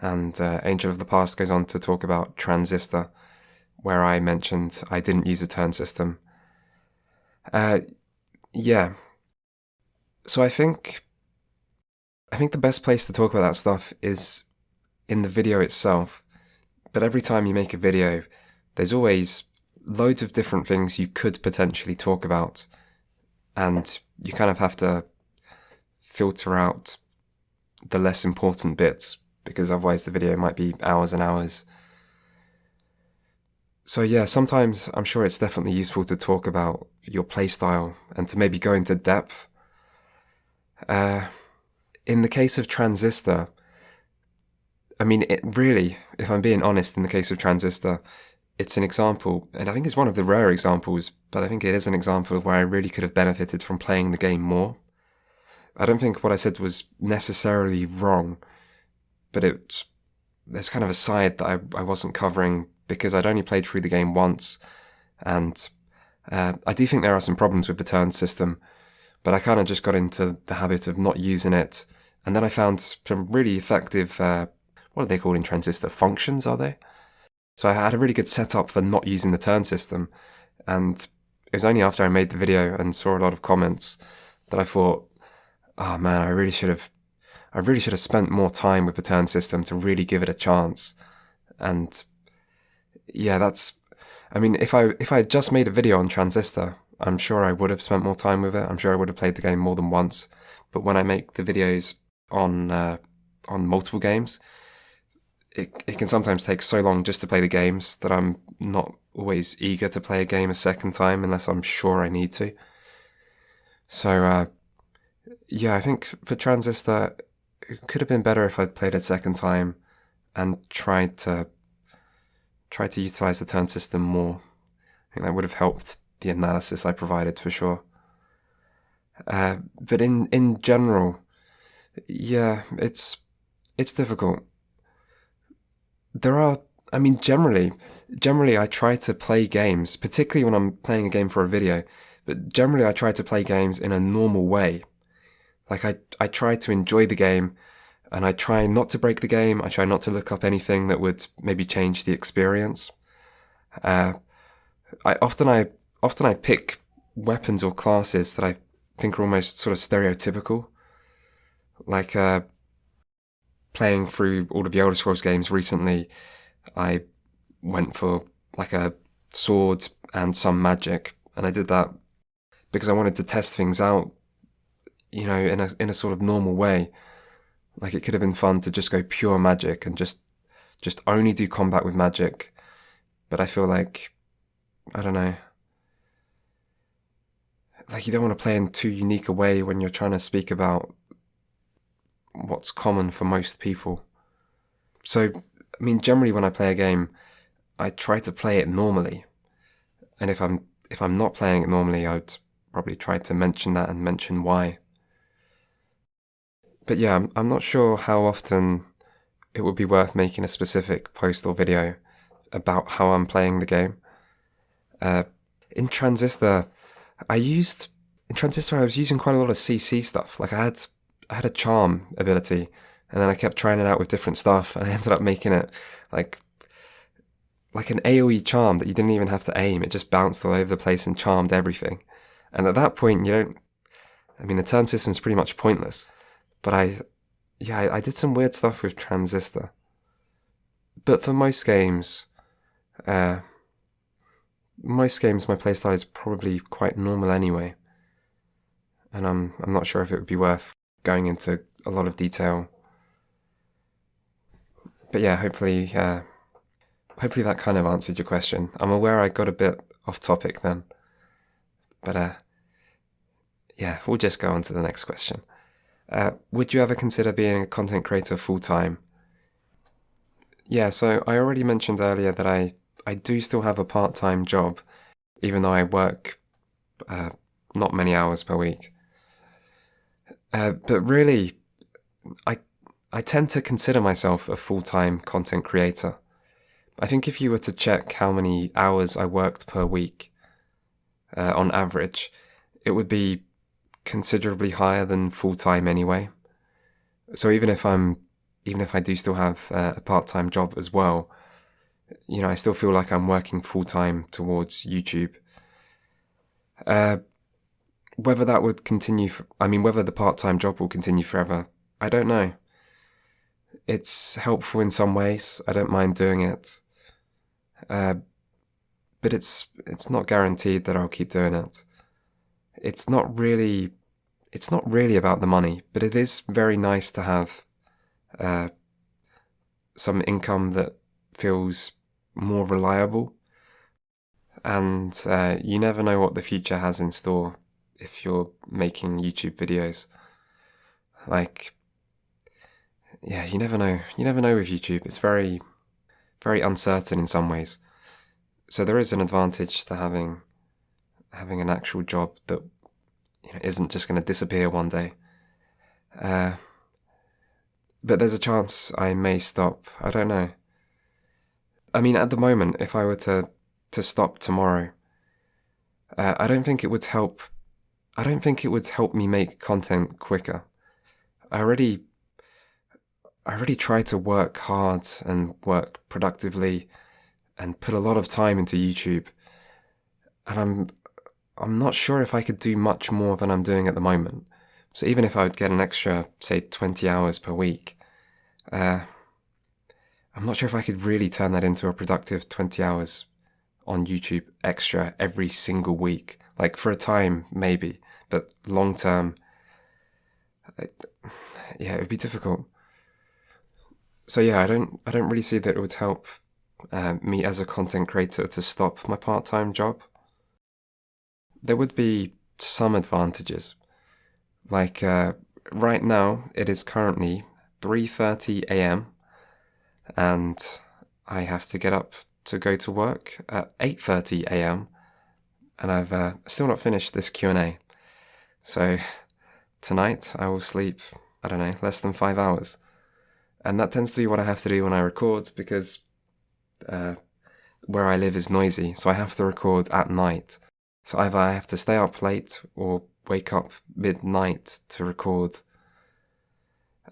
[SPEAKER 1] And Angel of the Past goes on to talk about Transistor, where I mentioned I didn't use a turn system. Yeah. So I think the best place to talk about that stuff is in the video itself. But every time you make a video, there's always loads of different things you could potentially talk about. And you kind of have to filter out the less important bits, because otherwise the video might be hours and hours. So yeah, sometimes I'm sure it's definitely useful to talk about your playstyle and to maybe go into depth. In the case of Transistor, it really, if I'm being honest, in the case of Transistor, it's an example, and I think it's one of the rare examples, but I think it is an example of where I really could have benefited from playing the game more. I don't think what I said was necessarily wrong, but there's kind of a side that I wasn't covering because I'd only played through the game once, and I do think there are some problems with the turn system, but I kind of just got into the habit of not using it, and then I found some really effective, what are they called in Transistor? Functions, are they? So I had a really good setup for not using the turn system, and it was only after I made the video and saw a lot of comments that I thought, oh man, I really should have spent more time with the turn system to really give it a chance. And yeah, if I had just made a video on Transistor, I'm sure I would have spent more time with it. I'm sure I would have played the game more than once. But when I make the videos on multiple games, it can sometimes take so long just to play the games that I'm not always eager to play a game a second time unless I'm sure I need to. So, yeah, I think for Transistor, it could have been better if I'd played it a second time and tried to utilize the turn system more. I think that would have helped the analysis I provided for sure. But in general, yeah, it's difficult. Generally I try to play games, particularly when I'm playing a game for a video, but generally I try to play games in a normal way. Like I try to enjoy the game, and I try not to break the game. I try not to look up anything that would maybe change the experience. I often pick weapons or classes that I think are almost sort of stereotypical. Like playing through all of the Elder Scrolls games recently, I went for like a sword and some magic, and I did that because I wanted to test things out, in a sort of normal way. Like, it could have been fun to just go pure magic and just only do combat with magic, but I feel like, I don't know, like you don't want to play in too unique a way when you're trying to speak about what's common for most people. So, generally when I play a game, I try to play it normally. And if I'm not playing it normally, I would probably try to mention that and mention why. But yeah, I'm not sure how often it would be worth making a specific post or video about how I'm playing the game. In Transistor, I was using quite a lot of CC stuff. Like I had a charm ability, and then I kept trying it out with different stuff, and I ended up making it like an AoE charm that you didn't even have to aim. It just bounced all over the place and charmed everything. And at that point, the turn system's pretty much pointless. But I did some weird stuff with Transistor. But for most games, my playstyle is probably quite normal anyway. And I'm not sure if it would be worth going into a lot of detail. But yeah, hopefully that kind of answered your question. I'm aware I got a bit off topic then. But yeah, we'll just go on to the next question. Would you ever consider being a content creator full-time? Yeah, so I already mentioned earlier that I do still have a part-time job, even though I work not many hours per week. But really, I tend to consider myself a full-time content creator. I think if you were to check how many hours I worked per week, on average, it would be considerably higher than full-time anyway. So even if I do still have a part-time job as well, I still feel like I'm working full-time towards YouTube. Whether that would continue, whether the part-time job will continue forever, I don't know. It's helpful in some ways. I don't mind doing it. But it's not guaranteed that I'll keep doing it. It's not really about the money, but it is very nice to have some income that feels more reliable. And you never know what the future has in store if you're making YouTube videos. Like, yeah, you never know. You never know with YouTube. It's very, very uncertain in some ways. So there is an advantage to having an actual job that isn't just going to disappear one day. But there's a chance I may stop. I don't know. At the moment, if I were to stop tomorrow, I don't think it would help. I don't think it would help me make content quicker. I already try to work hard and work productively and put a lot of time into YouTube. And I'm not sure if I could do much more than I'm doing at the moment. So even if I would get an extra, say, 20 hours per week, I I'm not sure if I could really turn that into a productive 20 hours on YouTube extra every single week. Like for a time, maybe, but long term, yeah, it would be difficult. So yeah, I don't really see that it would help me as a content creator to stop my part-time job. There would be some advantages. Like right now, it is currently 3:30 a.m. and I have to get up to go to work at 8:30 a.m. and I've still not finished this Q&A. So tonight I will sleep, I don't know, less than 5 hours. And that tends to be what I have to do when I record because where I live is noisy, so I have to record at night. So either I have to stay up late or wake up midnight to record.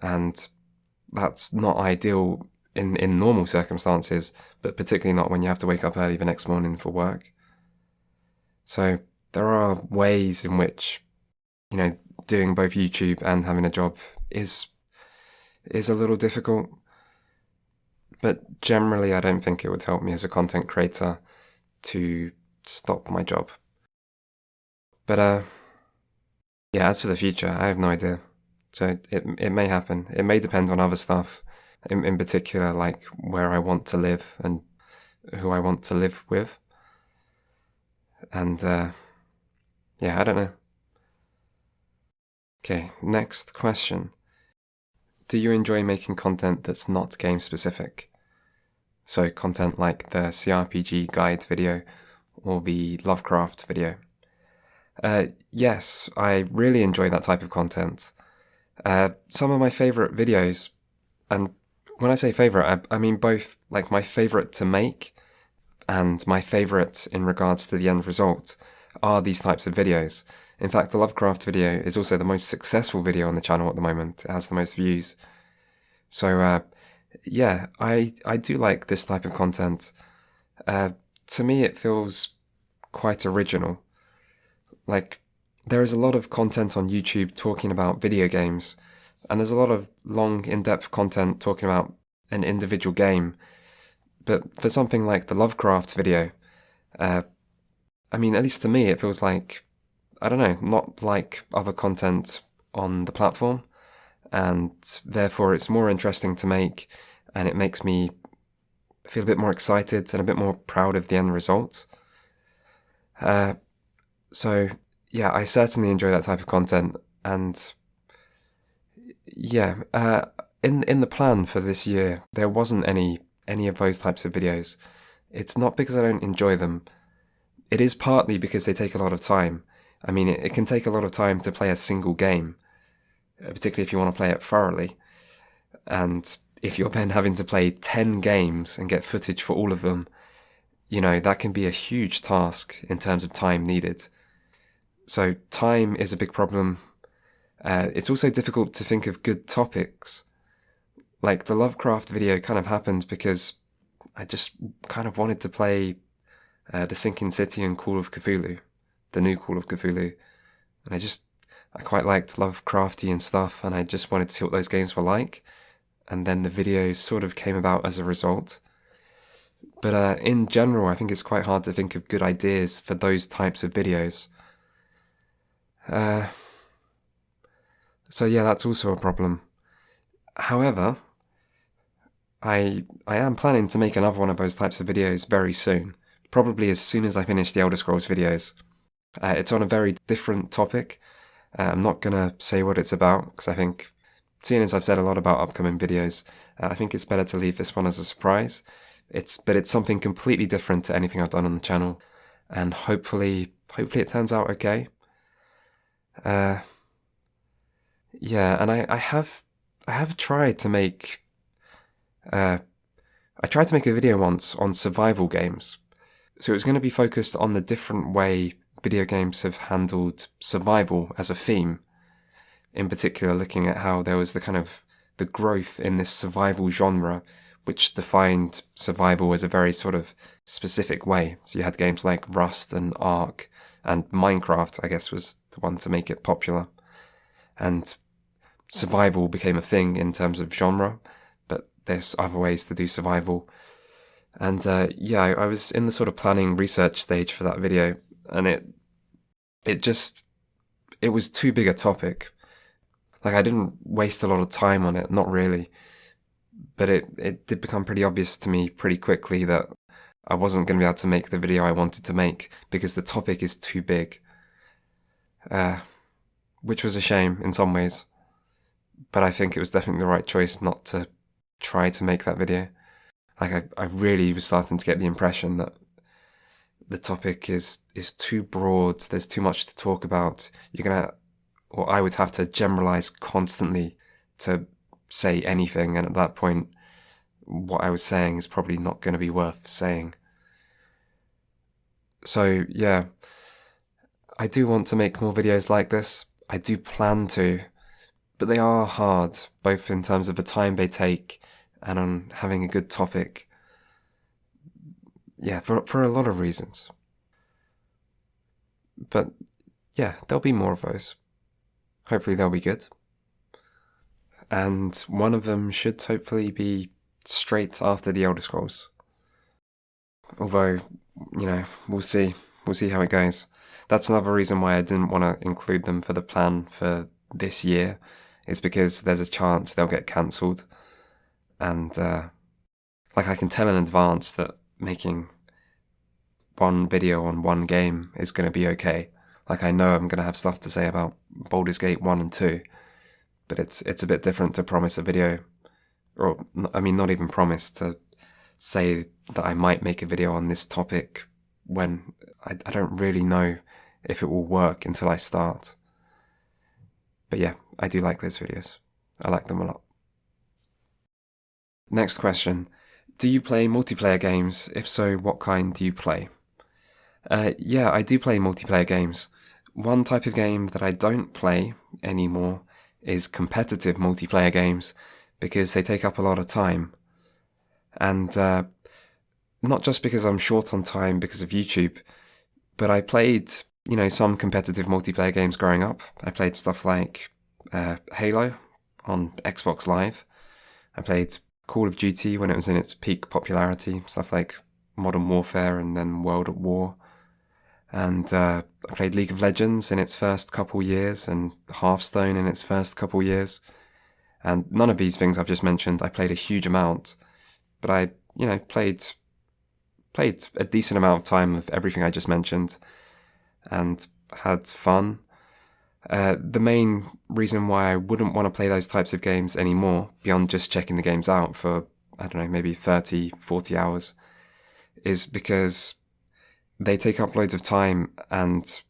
[SPEAKER 1] And that's not ideal in normal circumstances, but particularly not when you have to wake up early the next morning for work. So there are ways in which, doing both YouTube and having a job is a little difficult. But generally, I don't think it would help me as a content creator to stop my job. But yeah, as for the future, I have no idea. So it may happen. It may depend on other stuff, in particular, like where I want to live and who I want to live with. And yeah, I don't know. Okay, next question. Do you enjoy making content that's not game specific? So content like the CRPG guide video or the Lovecraft video. Yes, I really enjoy that type of content. Some of my favorite videos, and when I say favorite, I mean both like my favorite to make and my favorite in regards to the end result are these types of videos. In fact, the Lovecraft video is also the most successful video on the channel at the moment. It has the most views. So, yeah, I do like this type of content. To me, it feels quite original. Like, there is a lot of content on YouTube talking about video games, and there's a lot of long, in-depth content talking about an individual game. But for something like the Lovecraft video, I mean, at least to me, it feels like, I don't know, not like other content on the platform, and therefore it's more interesting to make, and it makes me feel a bit more excited and a bit more proud of the end result. So yeah, I certainly enjoy that type of content, and yeah, in the plan for this year, there wasn't any of those types of videos. It's not because I don't enjoy them. It is partly because they take a lot of time. I mean, it can take a lot of time to play a single game, particularly if you want to play it thoroughly. And if you're then having to play 10 games and get footage for all of them, that can be a huge task in terms of time needed. So time is a big problem. It's also difficult to think of good topics. Like the Lovecraft video kind of happened because I just kind of wanted to play The Sinking City and Call of Cthulhu, the new Call of Cthulhu. And I quite liked Lovecraftian stuff, and I just wanted to see what those games were like. And then the video sort of came about as a result. But in general, I think it's quite hard to think of good ideas for those types of videos. So yeah, that's also a problem. However, I am planning to make another one of those types of videos very soon, probably as soon as I finish the Elder Scrolls videos. It's on a very different topic. I'm not going to say what it's about, because I think, seeing as I've said a lot about upcoming videos, I think it's better to leave this one as a surprise. But it's something completely different to anything I've done on the channel, and hopefully it turns out okay. Yeah, and I have tried to make I tried to make a video once on survival games. So it was going to be focused on the different way video games have handled survival as a theme. In particular, looking at how there was the growth in this survival genre, which defined survival as a very sort of specific way. So you had games like Rust and Ark, and Minecraft, I guess, was the one to make it popular. And survival became a thing in terms of genre, but there's other ways to do survival. And I was in the sort of planning research stage for that video, and it was too big a topic. Like, I didn't waste a lot of time on it, not really. But it did become pretty obvious to me pretty quickly that I wasn't going to be able to make the video I wanted to make because the topic is too big. Which was a shame in some ways. But I think it was definitely the right choice not to try to make that video. Like, I really was starting to get the impression that the topic is too broad, there's too much to talk about. I would have to generalize constantly to say anything, and at that point, what I was saying is probably not going to be worth saying. So, yeah, I do want to make more videos like this. I do plan to, but they are hard, both in terms of the time they take and on having a good topic. Yeah, for a lot of reasons. But yeah, there'll be more of those. Hopefully they'll be good. And one of them should hopefully be straight after the Elder Scrolls. Although, we'll see. We'll see how it goes. That's another reason why I didn't want to include them for the plan for this year, is because there's a chance they'll get cancelled. And, I can tell in advance that making one video on one game is going to be okay. Like, I know I'm going to have stuff to say about Baldur's Gate 1 and 2, but it's a bit different to promise a video, or, I mean, not even promise, to say that I might make a video on this topic when I don't really know if it will work until I start. But yeah, I do like those videos. I like them a lot. Next question. Do you play multiplayer games? If so, what kind do you play? Yeah, I do play multiplayer games. One type of game that I don't play anymore is competitive multiplayer games, because they take up a lot of time. And not just because I'm short on time because of YouTube, but I played, some competitive multiplayer games growing up. I played stuff like Halo on Xbox Live. I played Call of Duty when it was in its peak popularity, stuff like Modern Warfare and then World at War. And I played League of Legends in its first couple years and Hearthstone in its first couple years. And none of these things I've just mentioned I played a huge amount, but I, played a decent amount of time of everything I just mentioned and had fun. The main reason why I wouldn't want to play those types of games anymore, beyond just checking the games out for, maybe 30, 40 hours, is because they take up loads of time, and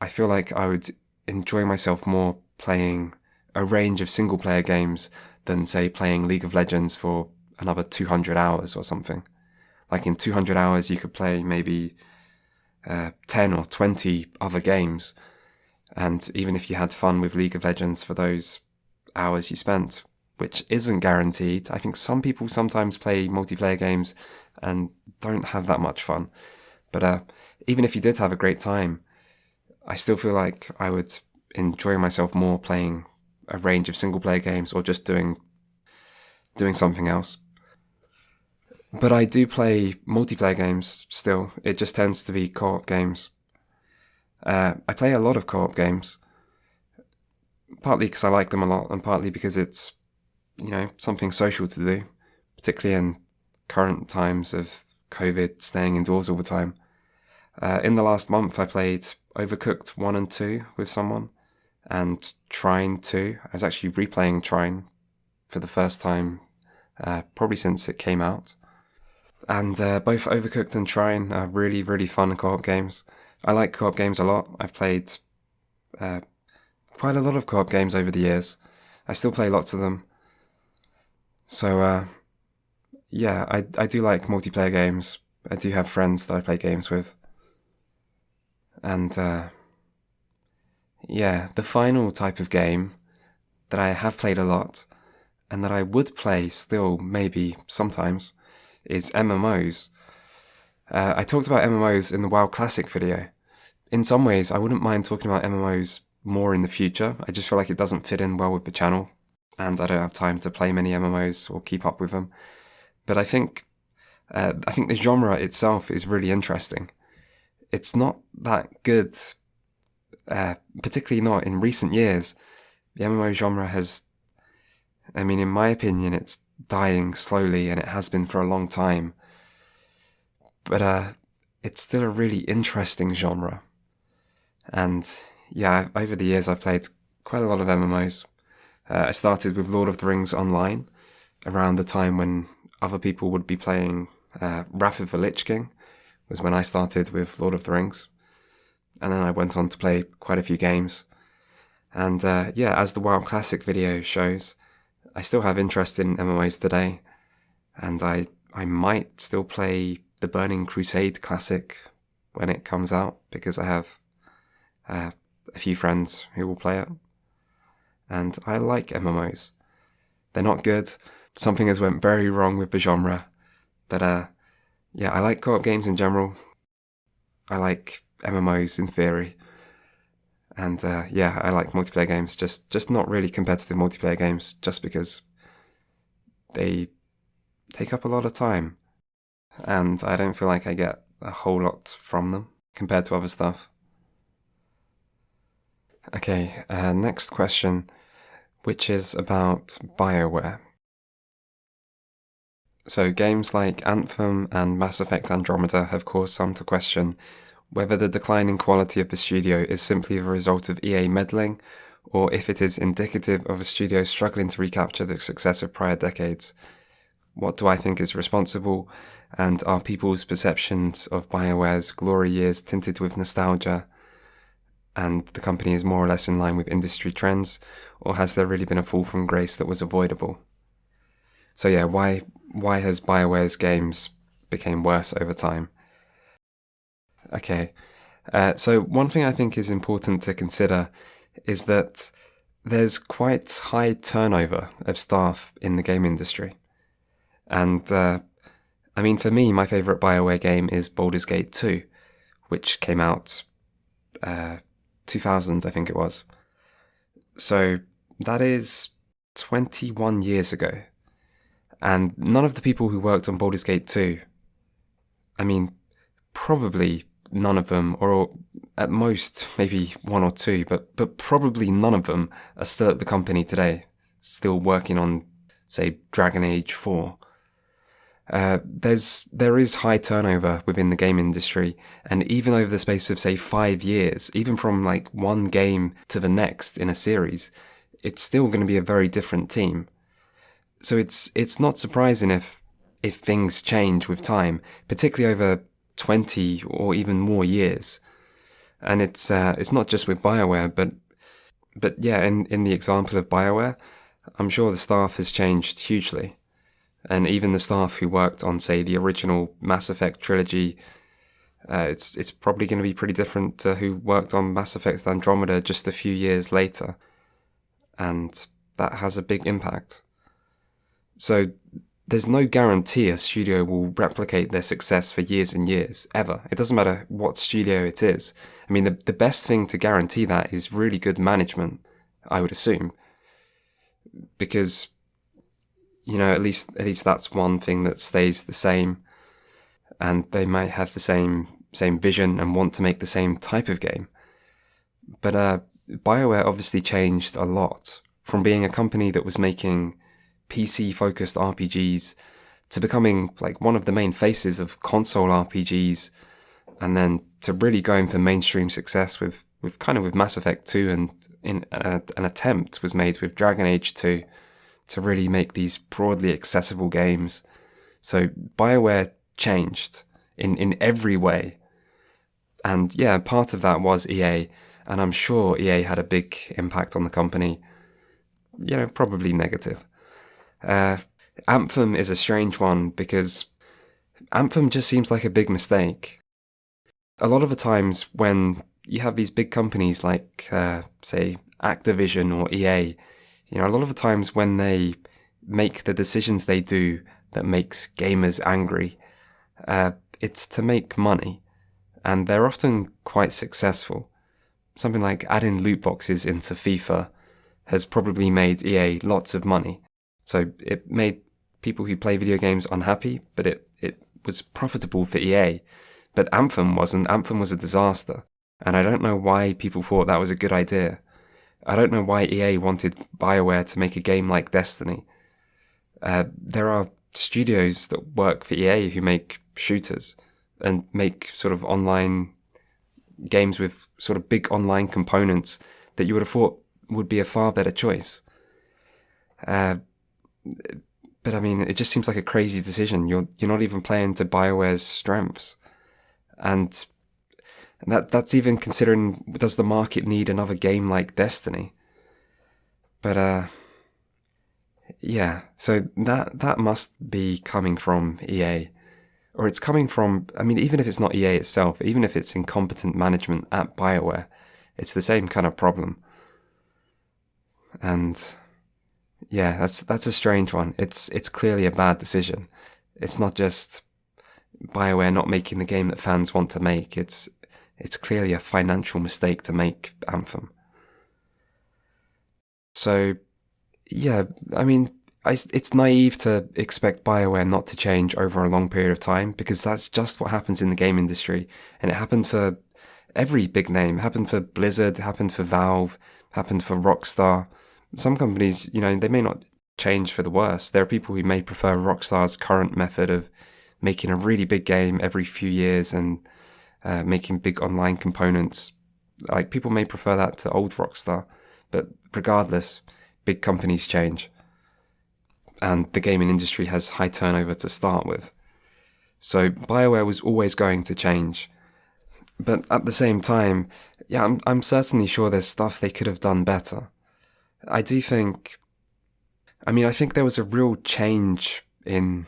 [SPEAKER 1] I feel like I would enjoy myself more playing a range of single-player games than, say, playing League of Legends for another 200 hours or something. Like, in 200 hours, you could play maybe 10 or 20 other games. And even if you had fun with League of Legends for those hours you spent, which isn't guaranteed, I think some people sometimes play multiplayer games and don't have that much fun. But even if you did have a great time, I still feel like I would enjoy myself more playing a range of single-player games or just doing something else. But I do play multiplayer games still. It just tends to be co-op games. I play a lot of co-op games, partly because I like them a lot, and partly because it's, something social to do, particularly in current times of COVID, staying indoors all the time. In the last month, I played Overcooked 1 and 2 with someone, and Trine 2. I was actually replaying Trine for the first time, probably since it came out. And both Overcooked and Trine are really, really fun co-op games. I like co-op games a lot. I've played quite a lot of co-op games over the years. I still play lots of them. So, yeah, I do like multiplayer games. I do have friends that I play games with. And, yeah, the final type of game that I have played a lot, and that I would play still maybe sometimes, is MMOs. I talked about MMOs in the WoW Classic video. In some ways, I wouldn't mind talking about MMOs more in the future. I just feel like it doesn't fit in well with the channel. and I don't have time to play many MMOs or keep up with them. But I think the genre itself is really interesting. It's not that good, particularly not in recent years. The MMO genre has, in my opinion, it's dying slowly, and it has been for a long time. But it's still a really interesting genre. And yeah, over the years I've played quite a lot of MMOs. I started with Lord of the Rings Online, around the time when other people would be playing Wrath of the Lich King, was when I started with Lord of the Rings. And then I went on to play quite a few games. And as the WoW Classic video shows, I still have interest in MMOs today. And I might still play the Burning Crusade Classic when it comes out, because I have a few friends who will play it. And I like MMOs. They're not good. Something has went very wrong with the genre. But I like co-op games in general. I like MMOs in theory. And I like multiplayer games, just not really competitive multiplayer games, just because they take up a lot of time. And I don't feel like I get a whole lot from them compared to other stuff. Okay, next question, which is about Bioware. So games like Anthem and Mass Effect Andromeda have caused some to question whether the declining quality of the studio is simply the result of EA meddling, or if it is indicative of a studio struggling to recapture the success of prior decades. What do I think is responsible, and are people's perceptions of Bioware's glory years tinted with nostalgia, and the company is more or less in line with industry trends, or has there really been a fall from grace that was avoidable? So yeah, why has Bioware's games become worse over time? Okay, so one thing I think is important to consider is that there's quite high turnover of staff in the game industry. And for me, my favourite Bioware game is Baldur's Gate 2, which came out 2000, I think it was. So that is 21 years ago. And none of the people who worked on Baldur's Gate 2, probably none of them, or at most maybe one or two, but probably none of them are still at the company today, still working on, say, Dragon Age 4. There is high turnover within the game industry, and even over the space of, say, 5 years, even from like one game to the next in a series, it's still going to be a very different team. So it's not surprising if things change with time, particularly over 20 or even more years. And it's not just with Bioware, but yeah, in the example of Bioware, I'm sure the staff has changed hugely. And even the staff who worked on, say, the original Mass Effect trilogy, it's probably going to be pretty different to who worked on Mass Effect Andromeda just a few years later. And that has a big impact. So there's no guarantee a studio will replicate their success for years and years, ever. It doesn't matter what studio it is. The best thing to guarantee that is really good management, I would assume. Because, at least that's one thing that stays the same. And they might have the same vision and want to make the same type of game. But Bioware obviously changed a lot, from being a company that was making PC-focused RPGs to becoming like one of the main faces of console RPGs, and then to really going for mainstream success with Mass Effect 2, and an attempt was made with Dragon Age 2 to really make these broadly accessible games. So Bioware changed in every way. And yeah, part of that was EA, and I'm sure EA had a big impact on the company, probably negative. Anthem is a strange one, because Anthem just seems like a big mistake. A lot of the times when you have these big companies like, say, Activision or EA, a lot of the times when they make the decisions they do that makes gamers angry, it's to make money. And they're often quite successful. Something like adding loot boxes into FIFA has probably made EA lots of money. So it made people who play video games unhappy, but it was profitable for EA. But Anthem wasn't. Anthem was a disaster. And I don't know why people thought that was a good idea. I don't know why EA wanted Bioware to make a game like Destiny. There are studios that work for EA who make shooters and make sort of online games with sort of big online components that you would have thought would be a far better choice. But I mean, it just seems like a crazy decision. You're not even playing to BioWare's strengths. And that's even considering, does the market need another game like Destiny? But yeah, so that must be coming from EA. Or it's coming from, I mean, even if it's not EA itself, even if it's incompetent management at BioWare, it's the same kind of problem. And yeah, that's a strange one. It's clearly a bad decision. It's not just BioWare not making the game that fans want to make. It's clearly a financial mistake to make Anthem. So yeah, I mean, it's naive to expect BioWare not to change over a long period of time, because that's just what happens in the game industry. And it happened for every big name. It happened for Blizzard, it happened for Valve, it happened for Rockstar. Some companies, they may not change for the worse. There are people who may prefer Rockstar's current method of making a really big game every few years and making big online components. Like, people may prefer that to old Rockstar. But regardless, big companies change. And the gaming industry has high turnover to start with. So BioWare was always going to change. But at the same time, yeah, I'm certainly sure there's stuff they could have done better. I think there was a real change in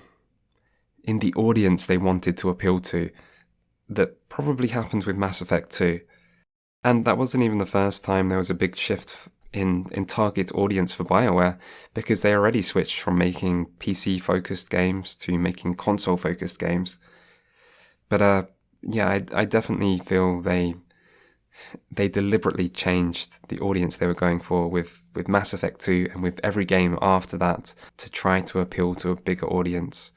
[SPEAKER 1] the audience they wanted to appeal to that probably happened with Mass Effect 2. And that wasn't even the first time there was a big shift in target audience for BioWare, because they already switched from making PC-focused games to making console-focused games. But yeah, I definitely feel they deliberately changed the audience they were going for with Mass Effect 2 and with every game after that to try to appeal to a bigger audience.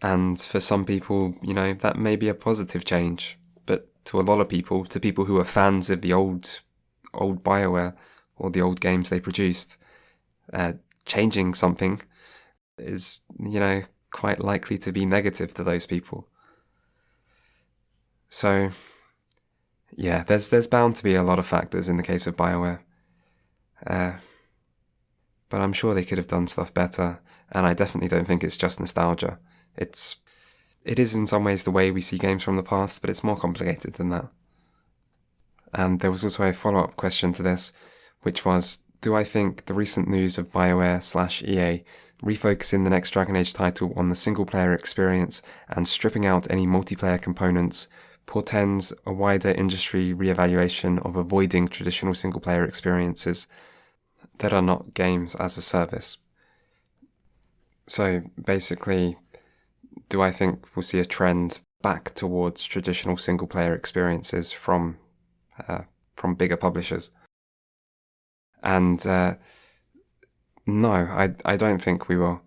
[SPEAKER 1] And for some people, that may be a positive change. But to a lot of people, to people who are fans of the old BioWare or the old games they produced, changing something is, quite likely to be negative to those people. So, yeah, there's bound to be a lot of factors in the case of BioWare. But I'm sure they could have done stuff better, and I definitely don't think it's just nostalgia. It is in some ways the way we see games from the past, but it's more complicated than that. And there was also a follow-up question to this, which was, do I think the recent news of BioWare/EA refocusing the next Dragon Age title on the single-player experience and stripping out any multiplayer components portends a wider industry re-evaluation of avoiding traditional single-player experiences that are not games as a service? So basically, do I think we'll see a trend back towards traditional single-player experiences from bigger publishers? And no, I don't think we will.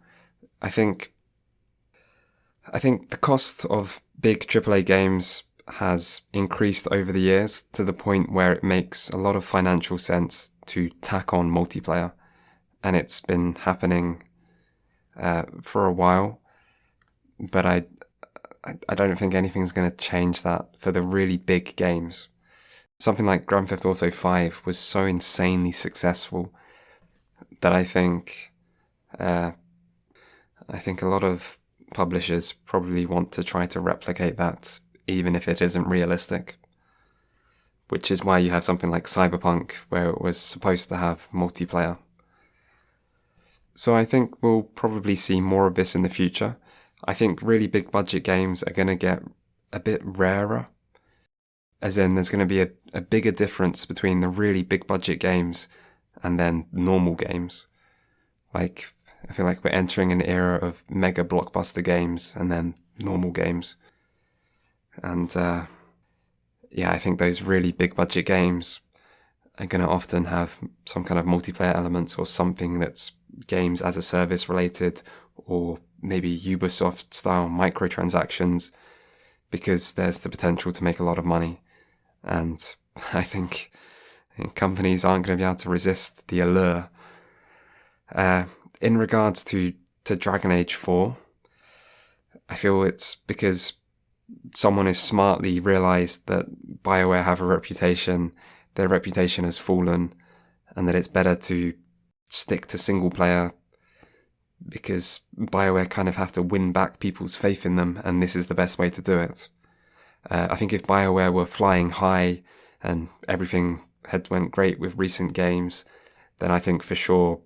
[SPEAKER 1] I think the cost of big AAA games has increased over the years to the point where it makes a lot of financial sense to tack on multiplayer. And it's been happening for a while. But I don't think anything's going to change that for the really big games. Something like Grand Theft Auto 5 was so insanely successful that I think a lot of publishers probably want to try to replicate that, even if it isn't realistic. Which is why you have something like Cyberpunk, where it was supposed to have multiplayer. So I think we'll probably see more of this in the future. I think really big budget games are going to get a bit rarer. As in, there's going to be a bigger difference between the really big budget games and then normal games. Like, I feel like we're entering an era of mega blockbuster games and then normal games. And yeah, I think those really big budget games are going to often have some kind of multiplayer elements or something that's games as a service related, or maybe Ubisoft style microtransactions, because there's the potential to make a lot of money. And I think companies aren't going to be able to resist the allure. In regards to Dragon Age 4, I feel it's because someone has smartly realised that Bioware have a reputation, their reputation has fallen, and that it's better to stick to single player, because Bioware kind of have to win back people's faith in them, and this is the best way to do it. I think if Bioware were flying high and everything had went great with recent games, then I think for sure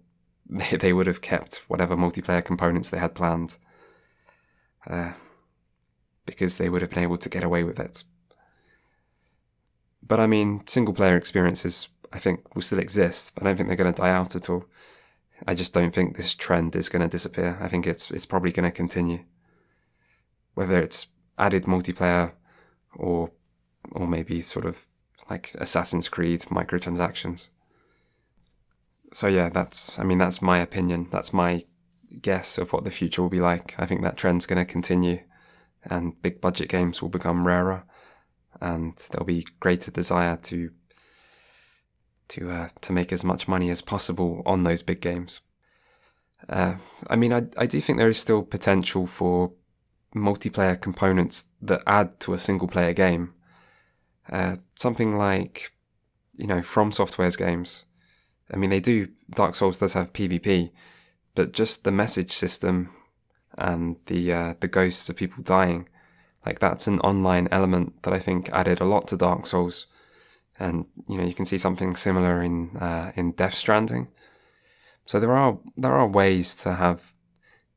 [SPEAKER 1] they would have kept whatever multiplayer components they had planned, because they would have been able to get away with it. But I mean, single player experiences, I think, will still exist. I don't think they're going to die out at all. I just don't think this trend is going to disappear. I think it's probably going to continue. Whether it's added multiplayer or maybe sort of like Assassin's Creed microtransactions. So yeah, that's my opinion. That's my guess of what the future will be like. I think that trend's going to continue, and big budget games will become rarer, and there'll be greater desire to make as much money as possible on those big games. I do think there is still potential for multiplayer components that add to a single player game. Something like, From Software's games. I mean, Dark Souls does have PvP, but just the message system and the ghosts of people dying, like that's an online element that I think added a lot to Dark Souls. And, you can see something similar in Death Stranding. So there are ways to have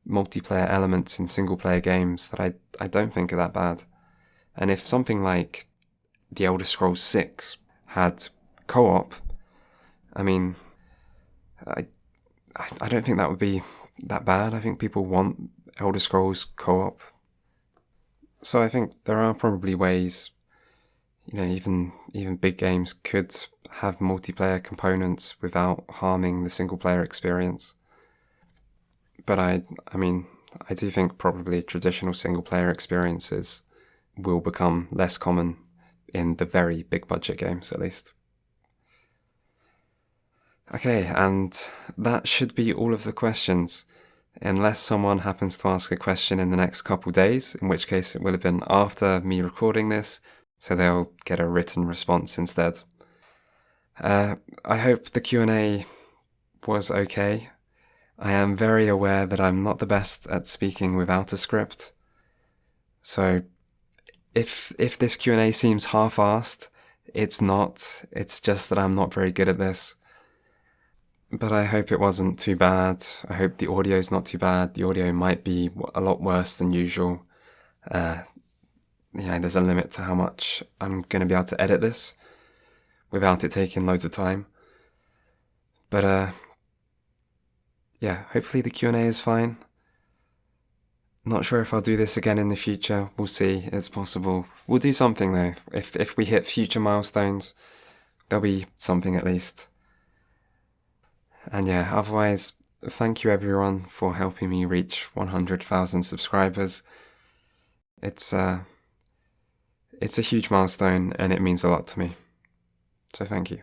[SPEAKER 1] multiplayer elements in single player games that I don't think are that bad. And if something like The Elder Scrolls 6 had co-op, I mean, I don't think that would be that bad. I think people want Elder Scrolls co-op. So I think there are probably ways, even big games could have multiplayer components without harming the single player experience. But I do think probably traditional single player experiences will become less common in the very big budget games, at least. Okay, and that should be all of the questions, unless someone happens to ask a question in the next couple days, in which case it will have been after me recording this, so they'll get a written response instead. I hope the Q&A was okay. I am very aware that I'm not the best at speaking without a script, so if this Q&A seems half-assed, it's not. It's just that I'm not very good at this. But I hope it wasn't too bad. I hope the audio's not too bad. The audio might be a lot worse than usual. There's a limit to how much I'm going to be able to edit this without it taking loads of time. But hopefully the Q&A is fine. Not sure if I'll do this again in the future. We'll see. It's possible. We'll do something though. If we hit future milestones, there'll be something at least. And otherwise, thank you everyone for helping me reach 100,000 subscribers. It's a huge milestone and it means a lot to me. So thank you.